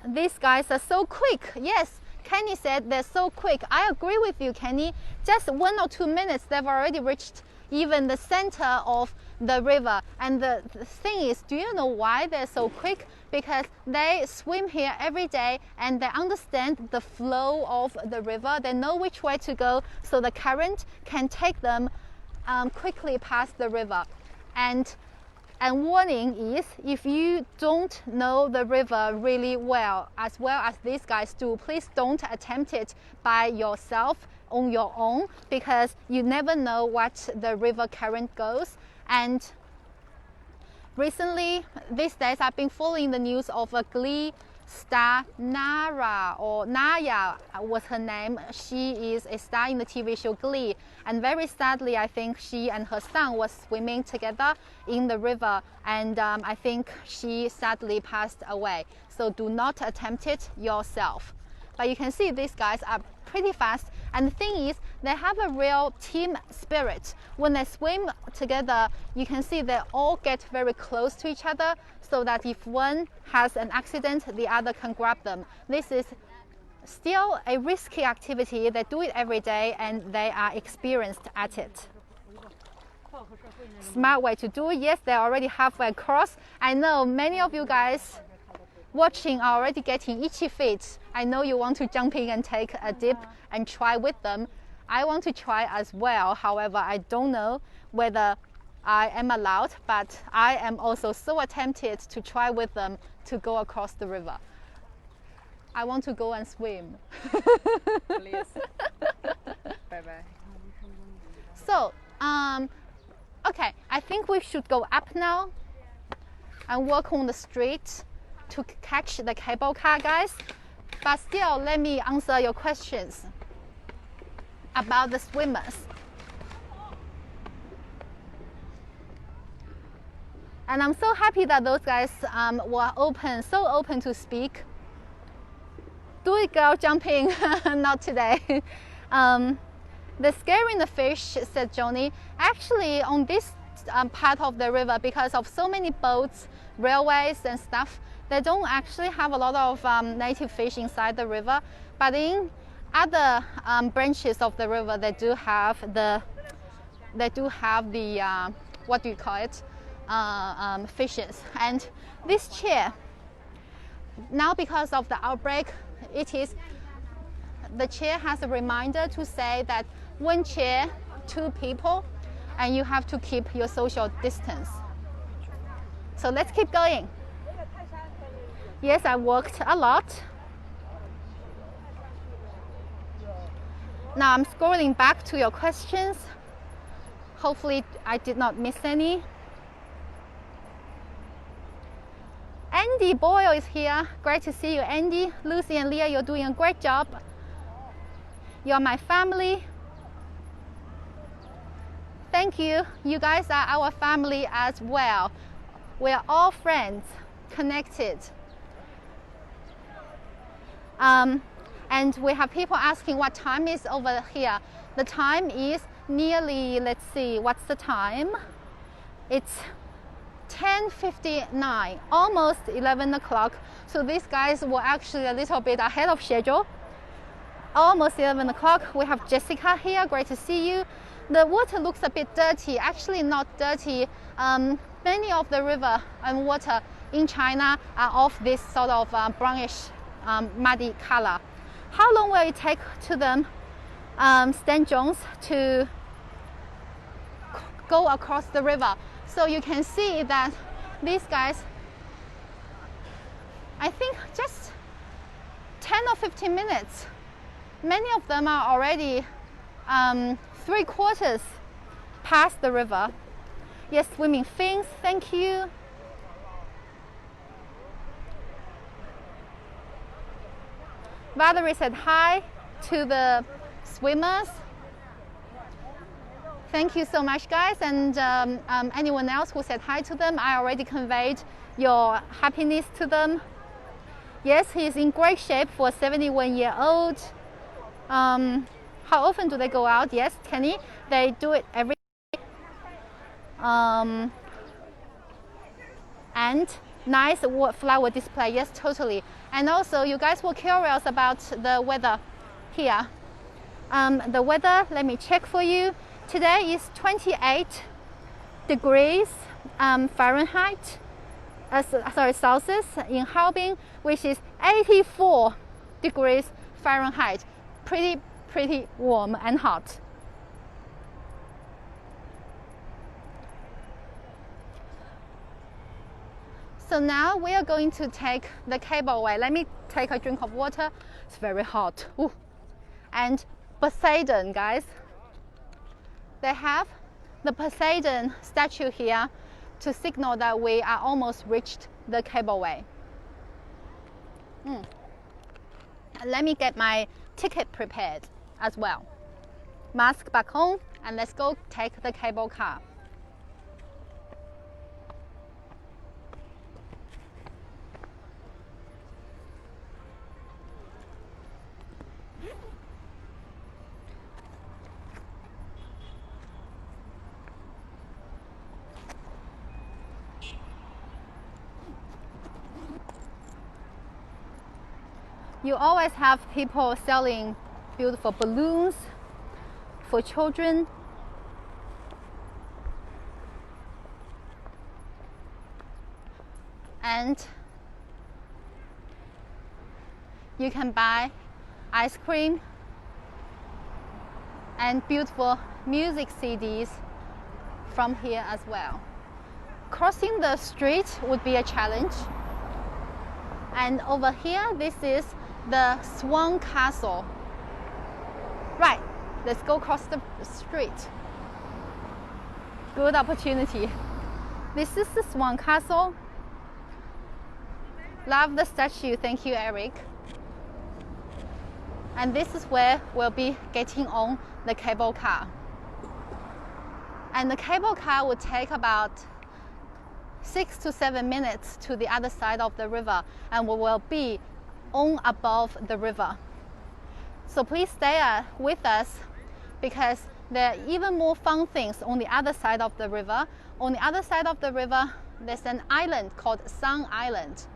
These guys are so quick. Yes, Kenny said they're so quick. I agree with you, Kenny. Just 1 or 2 minutes, they've already reached even the center of the river. And the thing is, do you know why they're so quick? Because they swim here every day and they understand the flow of the river. They know which way to go, so the current can take them quickly past the river. And warning is, if you don't know the river really well as these guys do, please don't attempt it by yourself on your own, because you never know what the river current goes. And recently, these days, I've been following the news of a Glee star, Naya was her name. She is a star in the TV show Glee. And very sadly, I think she and her son was swimming together in the river. And I think she sadly passed away. So do not attempt it yourself. But you can see these guys are pretty fast. And the thing is, they have a real team spirit. When they swim together, you can see they all get very close to each other, so that if one has an accident, the other can grab them. This is still a risky activity. They do it every day and they are experienced at it. Smart way to do it. Yes, they're already halfway across. I know many of you guys watching are already getting itchy feet. I know you want to jump in and take a dip and try with them. I want to try as well. However, I don't know whether I am allowed, but I am also so tempted to try with them to go across the river. I want to go and swim. Please. Bye-bye. So, okay, I think we should go up now and walk on the street to catch the cable car, guys. But still, let me answer your questions about the swimmers. And I'm so happy that those guys were so open to speak. Do it, girl, jumping. Not today. The scaring the fish, said Johnny. Actually, on this part of the river, because of so many boats, railways and stuff, they don't actually have a lot of native fish inside the river. But in other branches of the river, they do have the what do you call it? fishes. And this chair, now because of the outbreak, the chair has a reminder to say that 1 chair, 2 people, and you have to keep your social distance. So let's keep going. Yes, I walked a lot. Now I'm scrolling back to your questions. Hopefully I did not miss any. Andy Boyle is here. Great to see you, Andy. Lucy and Leah, you're doing a great job. You're my family. Thank you. You guys are our family as well. We're all friends, connected. And we have people asking what time is over here. The time is nearly, let's see, what's the time? It's 10:59, almost 11 o'clock. So these guys were actually a little bit ahead of schedule. Almost 11 o'clock. We have Jessica here. Great to see you. The water looks a bit dirty. Actually not dirty. Many of the river and water in China are of this sort of brownish, muddy color. How long will it take to them, Stan Jones, to go across the river? So you can see that these guys, I think just 10 or 15 minutes. Many of them are already 3/4 past the river. Yes, swimming fins, thank you. Valerie said hi to the swimmers. Thank you so much, guys. And anyone else who said hi to them, I already conveyed your happiness to them. Yes, he's in great shape for a 71-year-old. How often do they go out? Yes, Kenny, they do it every day. And nice flower display, yes, totally. And also, you guys were curious about the weather here. The weather, let me check for you. Today is 28 degrees Fahrenheit, Celsius in Harbin, which is 84 degrees Fahrenheit. Pretty warm and hot. So now we are going to take the cableway. Let me take a drink of water. It's very hot. Ooh. And Poseidon, guys. They have the Poseidon statue here to signal that we are almost reached the cableway. Let me get my ticket prepared as well. Mask back on, and let's go take the cable car. You always have people selling beautiful balloons for children. And you can buy ice cream and beautiful music CDs from here as well. Crossing the street would be a challenge. And over here, this is the Swan Castle. Right, let's go across the street. Good opportunity. This is the Swan Castle. Love the statue, thank you, Eric. And this is where we'll be getting on the cable car. And the cable car will take about 6 to 7 minutes to the other side of the river, and we will be on above the river. So please stay with us, because there are even more fun things on the other side of the river. On the other side of the river, there's an island called Sun Island.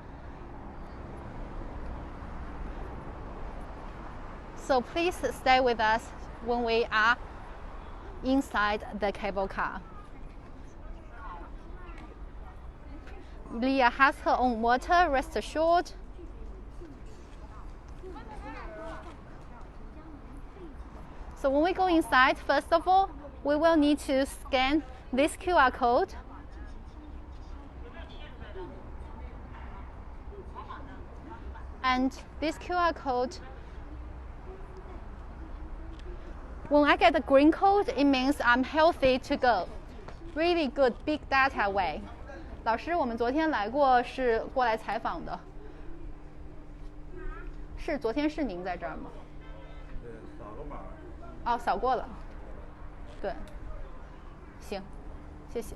So please stay with us when we are inside the cable car. Leah has her own water, rest assured. So when we go inside, first of all, we will need to scan this QR code. And this QR code, when I get the green code, it means I'm healthy to go. Really good big data way. 老师，我们昨天来过，是过来采访的。是昨天是您在这儿吗？扫个码。哦，扫过了。对。行，谢谢。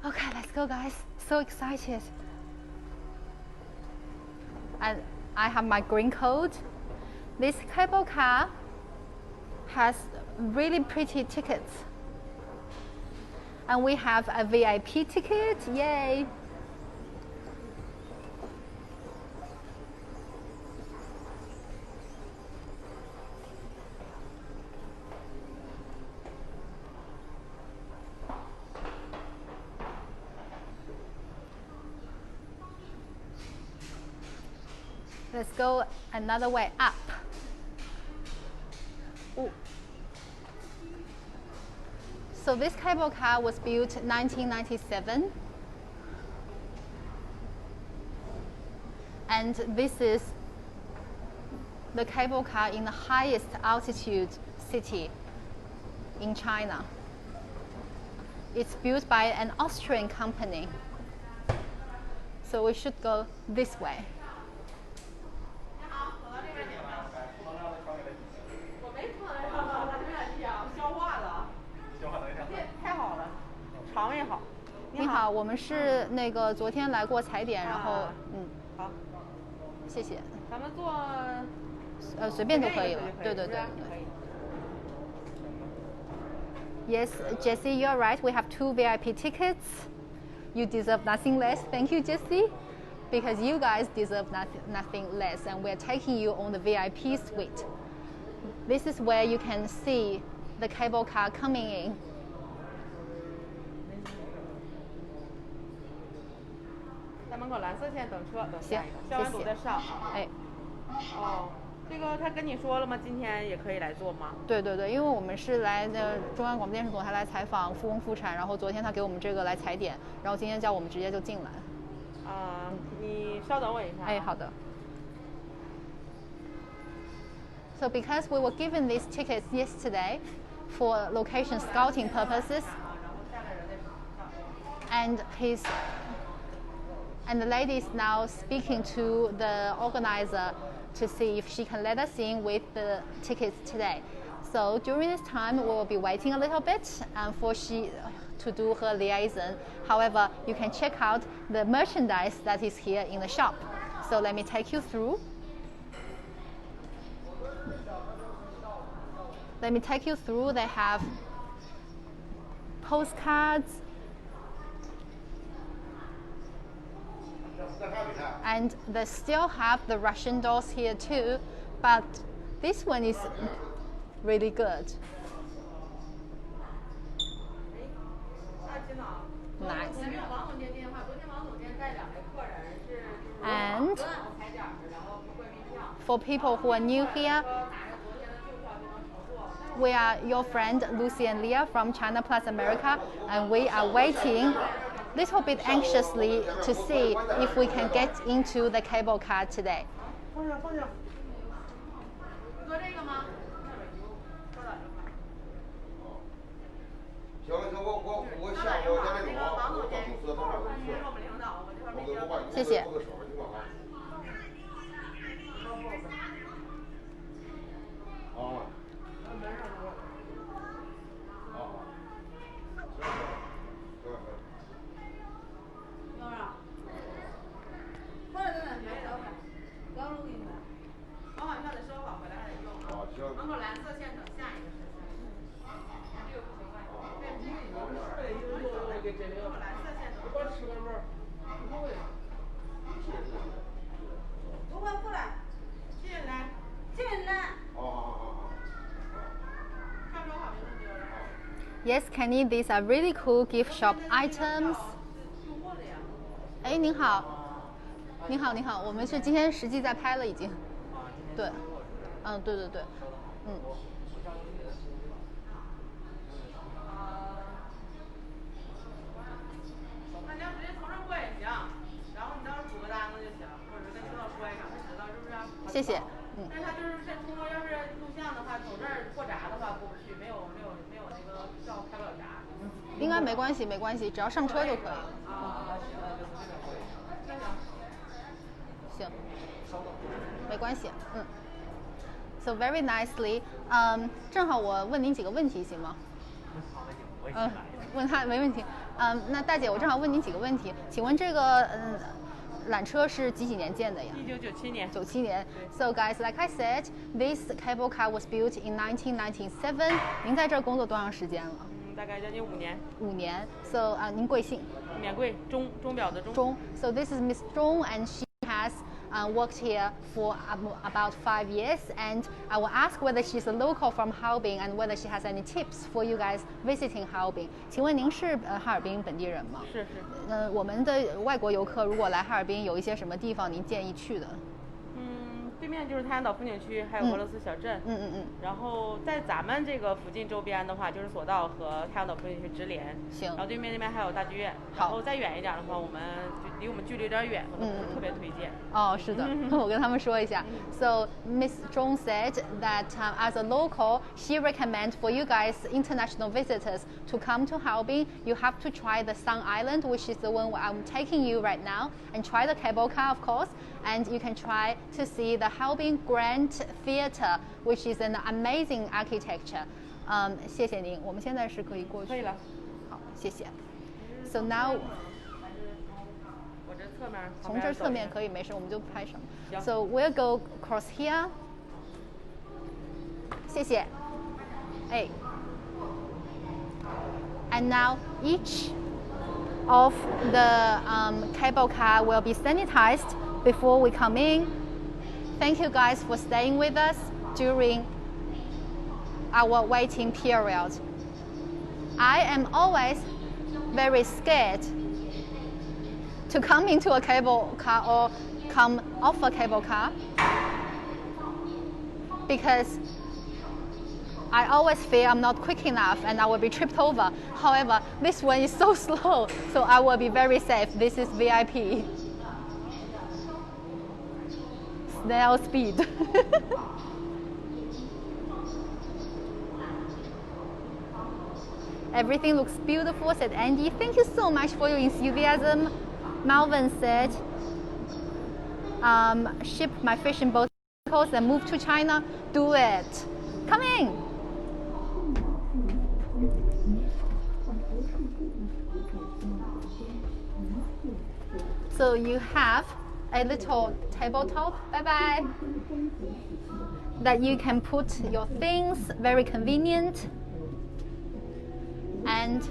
Okay, let's go, guys. So excited. And I have my green code. This cable car has really pretty tickets. And we have a VIP ticket. Yay! Let's go another way up. Ooh. So this cable car was built in 1997. And this is the cable car in the highest altitude city in China. It's built by an Austrian company. So we should go this way. Hi. 你好，我们是那个昨天来过踩点，然后好，谢谢。咱们坐随便都可以了，对对对。Yes, Jessie, you're right. We have 2 VIP tickets. You deserve nothing less. Thank you, Jessie, because you guys deserve nothing less, and we're taking you on the VIP suite. This is where you can see the cable car coming in. 在门口蓝色线等车，等下一个，消完毒再上。哎。哦，这个他跟你说了吗？今天也可以来做吗？对对对，因为我们是来中央广播电视总台来采访复工复产，然后昨天他给我们这个来踩点，然后今天叫我们直接就进来。你稍等我一下。哎，好的。So because we were given these tickets yesterday for location scouting purposes, and the lady is now speaking to the organizer to see if she can let us in with the tickets today. So during this time, we will be waiting a little bit for she to do her liaison. However, you can check out the merchandise that is here in the shop. So let me take you through. Let me take you through. They have postcards, and they still have the Russian dolls here too, but this one is really good. Nice. And for people who are new here, we are your friend Lucy and Leah from China Plus America, and we are waiting a little bit anxiously to see if we can get into the cable car today. 谢谢。Yes, Kenny, these are really cool gift shop items. 哎，您好，您好，您好，我们是今天实际在拍了已经。对，对对对，那你要直接从这儿过也行，然后你到时候补个单子就行，或者是跟领导说一声，他知道是不是？谢谢。但是他就是这通州要是录像的话，从这儿过闸的话过不去，没有那个票开不了闸。应该没关系，没关系，只要上车就可以。行，没关系，So very nicely，正好我问您几个问题行吗？问他没问题。那大姐，我正好问您几个问题，请问这个缆车是几年建的呀1997年。97年。So guys, like I said, this cable car was built in 1997. 您在这儿工作多长时间了？大概将近5年。5年。So 您贵姓？免贵，钟表的钟。钟。So this is Miss Zhong, and she has worked here for about 5 years, and I will ask whether she's a local from Harbin and whether she has any tips for you guys visiting Harbin. 请问您是哈尔滨本地人吗？是。我们的外国游客如果来哈尔滨，有一些什么地方您建议去的？对面就是太阳岛风景区，还有俄罗斯小镇。然后在咱们这个附近周边的话，就是索道和太阳岛风景区直连。行。然后对面那边还有大剧院。好。然后再远一点的话，我们离我们距离有点远，可能不是特别推荐。哦，是的，我跟他们说一下。So Miss Zhong said that as a local, she recommends for you guys, international visitors, to come to Harbin. You have to try the Sun Island, which is the one where I'm taking you right now, and try the cable car, of course. And you can try to see the Harbin Grand Theatre, which is an amazing architecture. 谢谢您，我们现在是可以过去。可以了。好，谢谢。So now. 我这侧面。从这侧面可以，没事，我们就拍上。So we'll go across here. 谢谢。哎。And now each of the cable car will be sanitized before we come in. Thank you guys for staying with us during our waiting period. I am always very scared to come into a cable car or come off a cable car because I always fear I'm not quick enough and I will be tripped over. However, this one is so slow, so I will be very safe. This is VIP. Snail speed. Everything looks beautiful, said Andy. Thank you so much for your enthusiasm. Malvin said, ship my fishing boat and move to China. Do it. Come in. So you have a little tabletop, bye-bye, that you can put your things, very convenient. And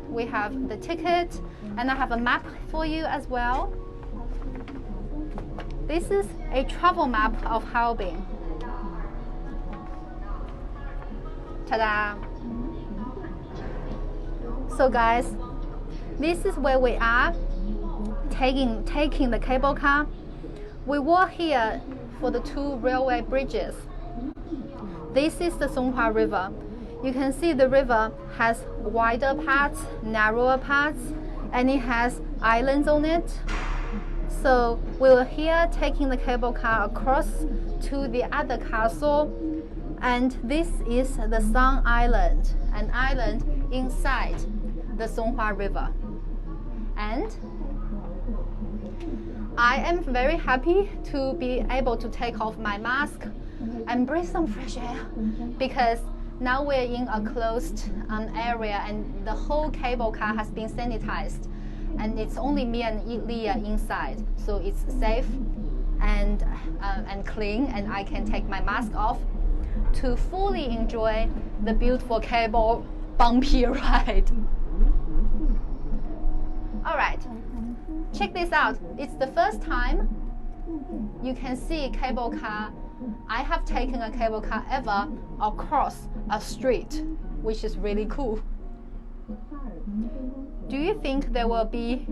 we have the ticket, and I have a map for you as well. This is a travel map of Harbin. Ta-da! So guys, this is where we are. Taking the cable car. We were here for the 2 railway bridges. This is the Songhua River. You can see the river has wider parts, narrower parts, and it has islands on it. So we were here taking the cable car across to the other castle, and this is the Sun Island, an island inside the Songhua River. And I am very happy to be able to take off my mask and breathe some fresh air because now we're in a closed area and the whole cable car has been sanitized and it's only me and Leah inside, so it's safe and clean, and I can take my mask off to fully enjoy the beautiful cable bumpy ride. All right. Check this out. It's the first time you can see cable car I have taken a cable car ever across a street, which is really cool. Do you think there will be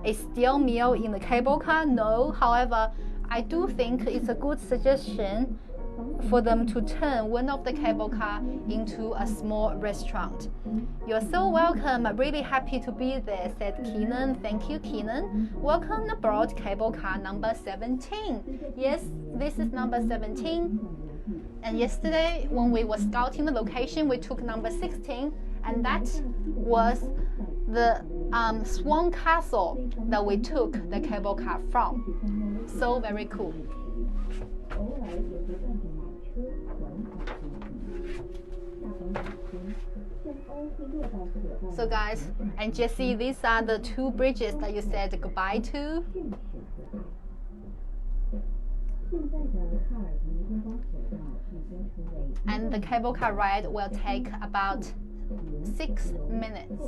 a steel meal in the cable car? No. However, I do think it's a good suggestion for them to turn one of the cable car into a small restaurant. You're so welcome. I'm really happy to be there, said Keenan. Thank you, Keenan. Welcome aboard cable car number 17. Yes, this is number 17. And yesterday, when we were scouting the location, we took number 16, and that was the Swan Castle that we took the cable car from. So very cool. So guys, and Jessie, these are the two bridges that you said goodbye to. And the cable car ride will take about 6 minutes.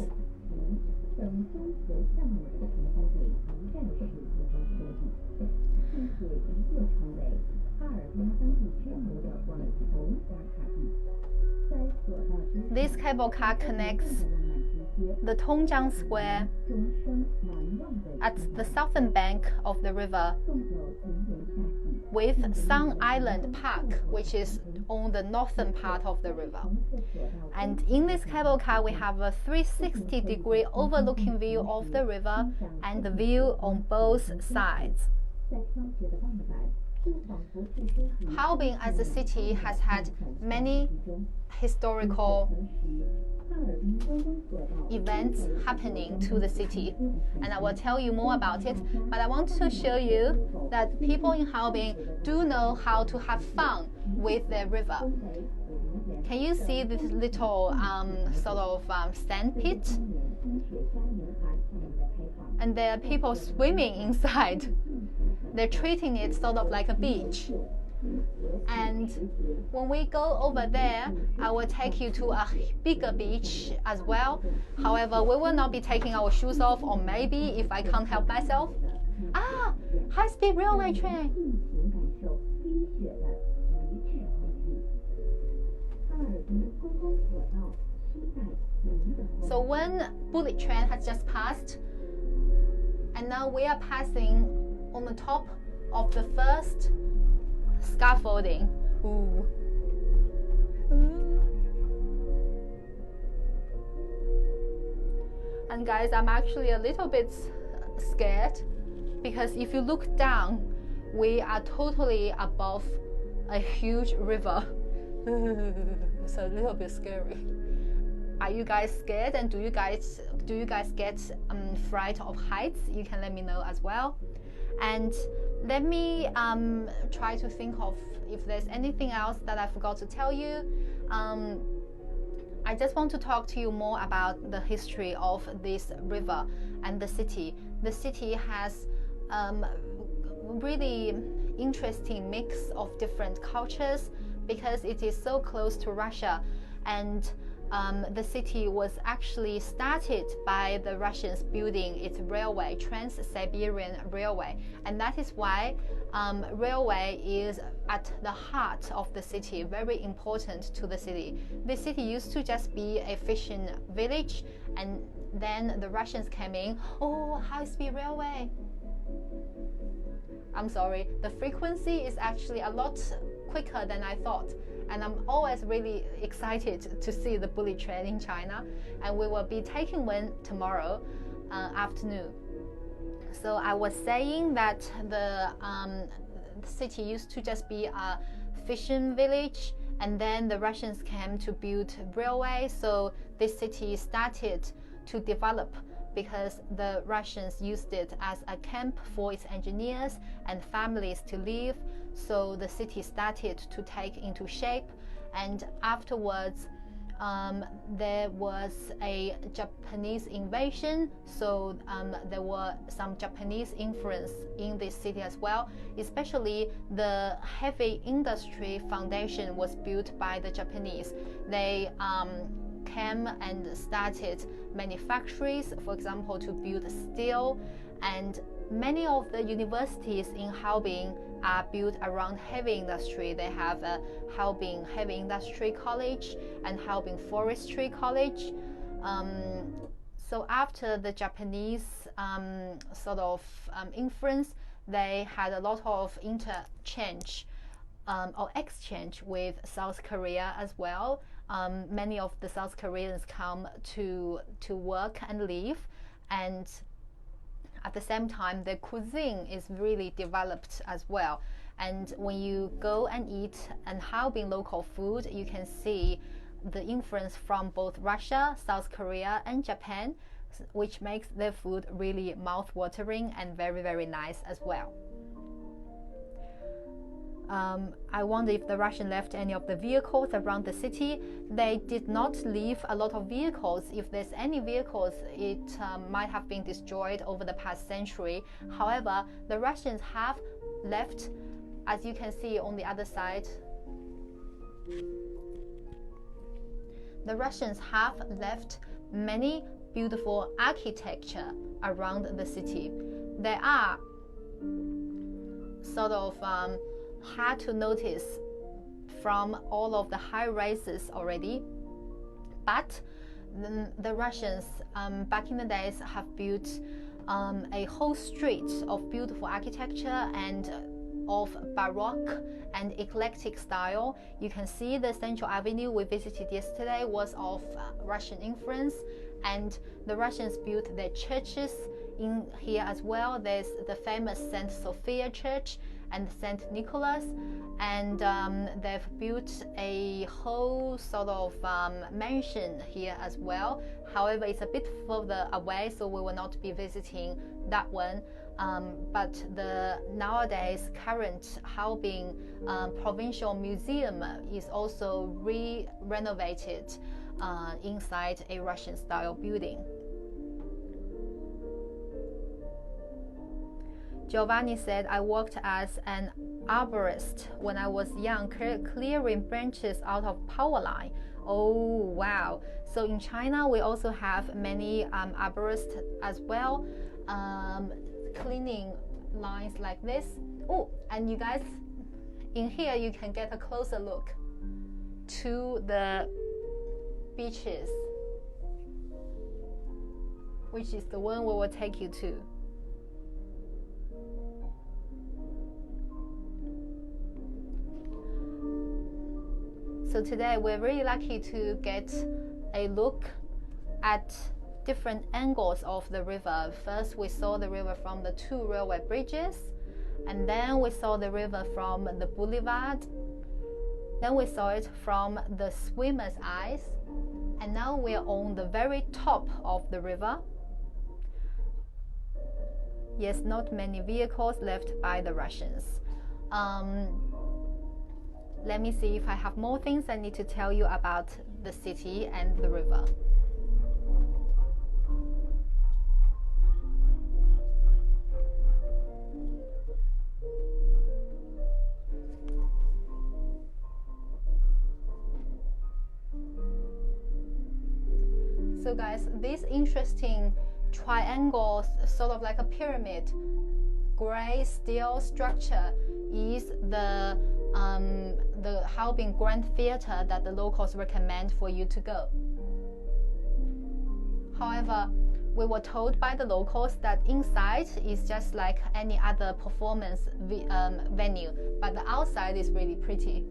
This cable car connects the Tongjiang Square at the southern bank of the river with Sun Island Park, which is on the northern part of the river. And in this cable car, we have a 360-degree overlooking view of the river and the view on both sides. Harbin as a city has had many historical events happening to the city, and I will tell you more about it, but I want to show you that people in Harbin do know how to have fun with the river. Can you see this little sort of sand pit? And there are people swimming inside. They're treating it sort of like a beach. And when we go over there, I will take you to a bigger beach as well. However, we will not be taking our shoes off, or maybe if I can't help myself. Ah, high-speed railway train. So one bullet train has just passed, and now we are passing on the top of the first scaffolding. Ooh. Ooh. And guys, I'm actually a little bit scared, because if you look down, we are totally above a huge river. It's a little bit scary. Are you guys scared, and do you guys get fright of heights? You can let me know as well. And let me try to think of if there's anything else that I forgot to tell you. I just want to talk to you more about the history of this river and the city. The city has really interesting mix of different cultures because it is so close to Russia, and the city was actually started by the Russians building its railway, Trans-Siberian Railway, and that is why railway is at the heart of the city, very important to the city. The city used to just be a fishing village, and then the Russians came in. Oh, high-speed railway. I'm sorry, the frequency is actually a lot quicker than I thought, and I'm always really excited to see the bullet train in China, and we will be taking one tomorrow afternoon. So I was saying that the city used to just be a fishing village, and then the Russians came to build railway, so this city started to develop because the Russians used it as a camp for its engineers and families to live. So the city started to take into shape, and afterwards there was a Japanese invasion, so there were some Japanese influence in this city as well. Especially the heavy industry foundation was built by the Japanese. They came and started many factories, for example, to build steel, and many of the universities in Harbin are built around heavy industry. They have a Harbin Heavy Industry College and Harbin Forestry College. So after the Japanese influence, they had a lot of interchange or exchange with South Korea as well. Many of the South Koreans come to work and live, and at the same time their cuisine is really developed as well. And when you go and eat and Harbin local food, you can see the influence from both Russia, South Korea and Japan, which makes their food really mouth-watering and very, very nice as well. I wonder if the Russians left any of the vehicles around the city. They did not leave a lot of vehicles. If there's any vehicles, it might have been destroyed over the past century. However, the Russians have left, as you can see on the other side, the Russians have left many beautiful architecture around the city. They are sort of hard to notice from all of the high rises already, but the Russians back in the days have built a whole street of beautiful architecture and of Baroque and eclectic style. You can see the Central Avenue we visited yesterday was of Russian influence, and the Russians built their churches in here as well. There's the famous St. Sophia Church and St. Nicholas, and they've built a whole sort of mansion here as well. However, it's a bit further away, so we will not be visiting that one. But the nowadays current Harbin Provincial Museum is also renovated inside a Russian style building. Giovanni said, I worked as an arborist when I was young, clearing branches out of power line. Oh, wow. So in China, we also have many arborists as well, cleaning lines like this. Oh, and you guys, in here, you can get a closer look to the beaches, which is the one we will take you to. So today we're really lucky to get a look at different angles of the river. First, we saw the river from the 2 railway bridges, and then we saw the river from the boulevard. Then we saw it from the swimmer's eyes, and now we're on the very top of the river. Yes, not many vehicles left by the Russians. Let me see if I have more things I need to tell you about the city and the river. So guys, this interesting triangle, sort of like a pyramid, gray steel structure is the Harbin Grand Theater that the locals recommend for you to go. However, we were told by the locals that inside is just like any other performance venue, but the outside is really pretty.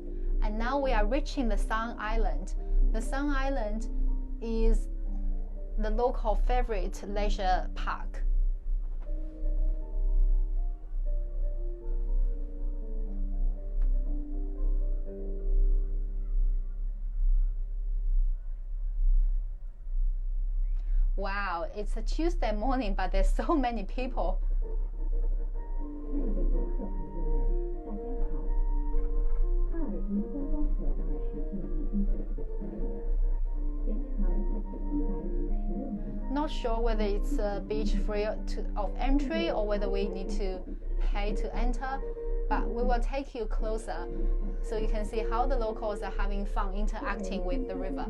And now we are reaching the Sun Island. The Sun Island is the local favorite leisure park. Wow, it's a Tuesday morning, but there's so many people. Not sure whether it's a beach free of entry or whether we need to pay to enter, but we will take you closer so you can see how the locals are having fun interacting with the river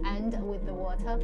and with the water.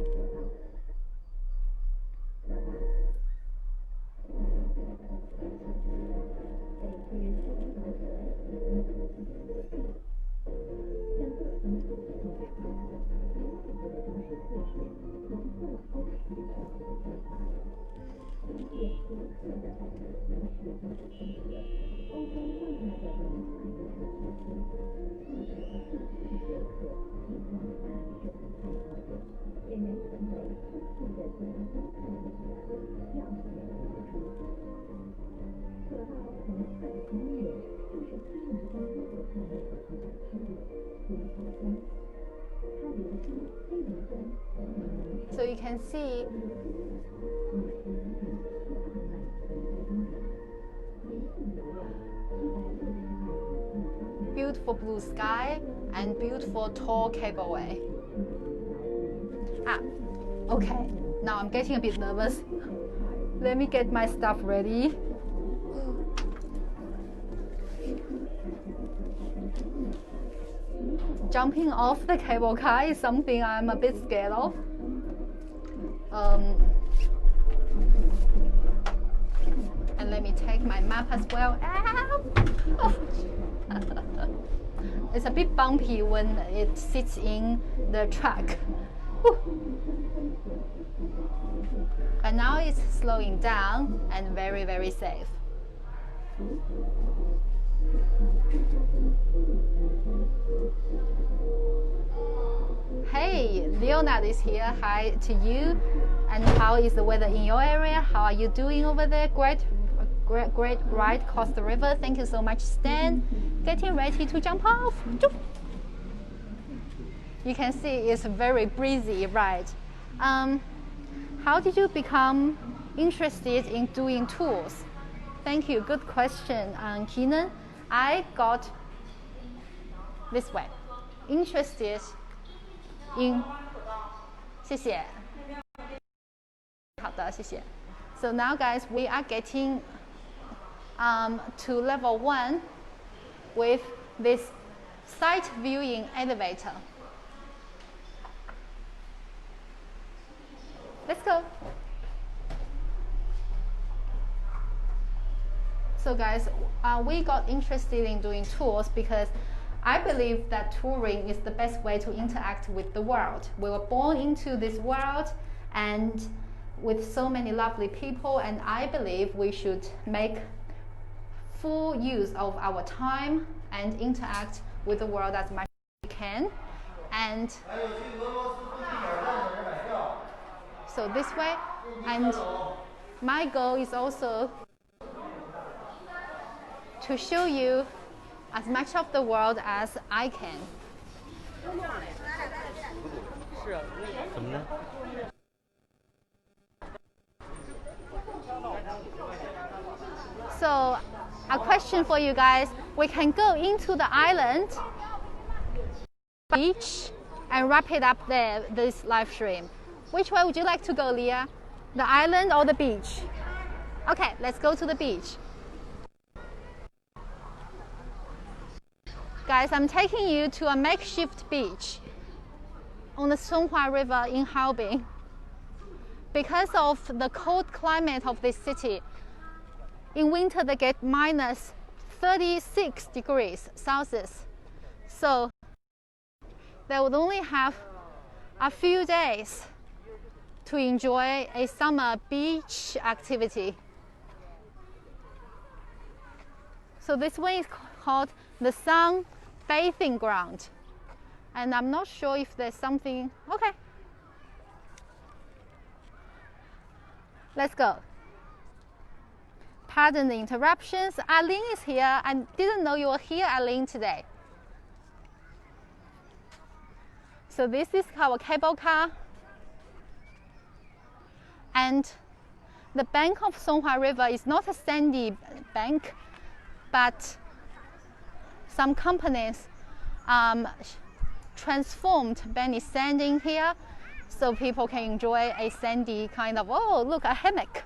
So you can see beautiful blue sky and beautiful tall cableway. Okay, now I'm getting a bit nervous. Let me get my stuff ready. Jumping off the cable car is something I'm a bit scared of. And let me take my map as well. Oh. It's a bit bumpy when it sits in the truck. But now it's slowing down and very, very safe. Hey, Leonard is here. Hi to you. And how is the weather in your area? How are you doing over there? Great ride across the river. Thank you so much, Stan. Getting ready to jump off. You can see it's a very breezy ride. How did you become interested in doing tours? Thank you. Good question, Keenan. I got this way. Interested in 谢谢 好的，谢谢 So now guys, we are getting to level 1 with this sight viewing elevator. Let's go. So guys, we got interested in doing tours because I believe that touring is the best way to interact with the world. We were born into this world and with so many lovely people, and I believe we should make full use of our time and interact with the world as much as we can. And so this way, and my goal is also to show you as much of the world as I can. So, a question for you guys. We can go into the island, beach, and wrap it up there, this live stream. Which way would you like to go, Leah? The island or the beach? Okay, let's go to the beach. Guys, I'm taking you to a makeshift beach on the Songhua River in Harbin. Because of the cold climate of this city, in winter they get minus 36 degrees Celsius. So they would only have a few days to enjoy a summer beach activity. So this one is called the Sun Bathing Ground. And I'm not sure if there's something, okay. Let's go. Pardon the interruptions. Arlene is here. I didn't know you were here, Arlene, today. So this is our cable car. And the bank of Songhua River is not a sandy bank, but some companies transformed many sand in here so people can enjoy a sandy kind of, oh, look, a hammock.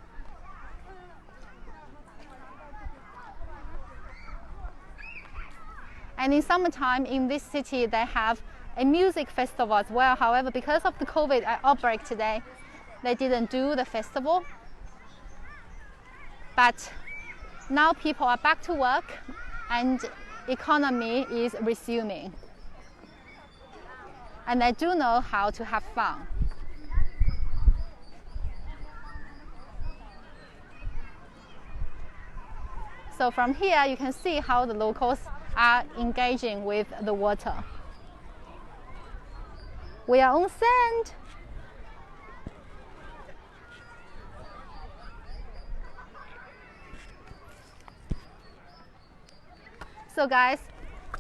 And in summertime in this city, they have a music festival as well. However, because of the COVID outbreak today, they didn't do the festival. But now people are back to work, and economy is resuming. And I do know how to have fun. So from here, you can see how the locals are engaging with the water. We are on sand. So guys,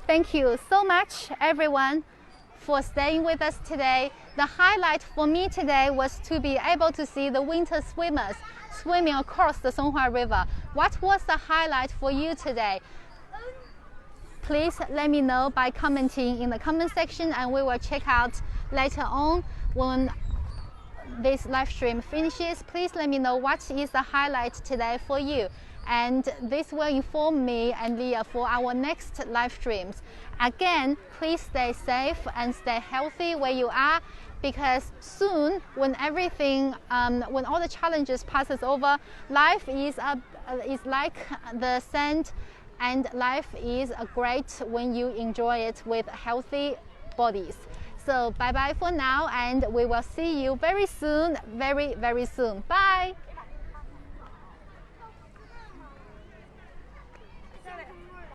thank you so much everyone for staying with us today. The highlight for me today was to be able to see the winter swimmers swimming across the Songhua River. What was the highlight for you today? Please let me know by commenting in the comment section, and we will check out later on when this live stream finishes. Please let me know what is the highlight today for you, and this will inform me and Leah for our next live streams. Again, please stay safe and stay healthy where you are, because soon, when everything, when all the challenges passes over, life is like the sand, and life is great when you enjoy it with healthy bodies. So bye bye for now, and we will see you very soon, very soon. Bye.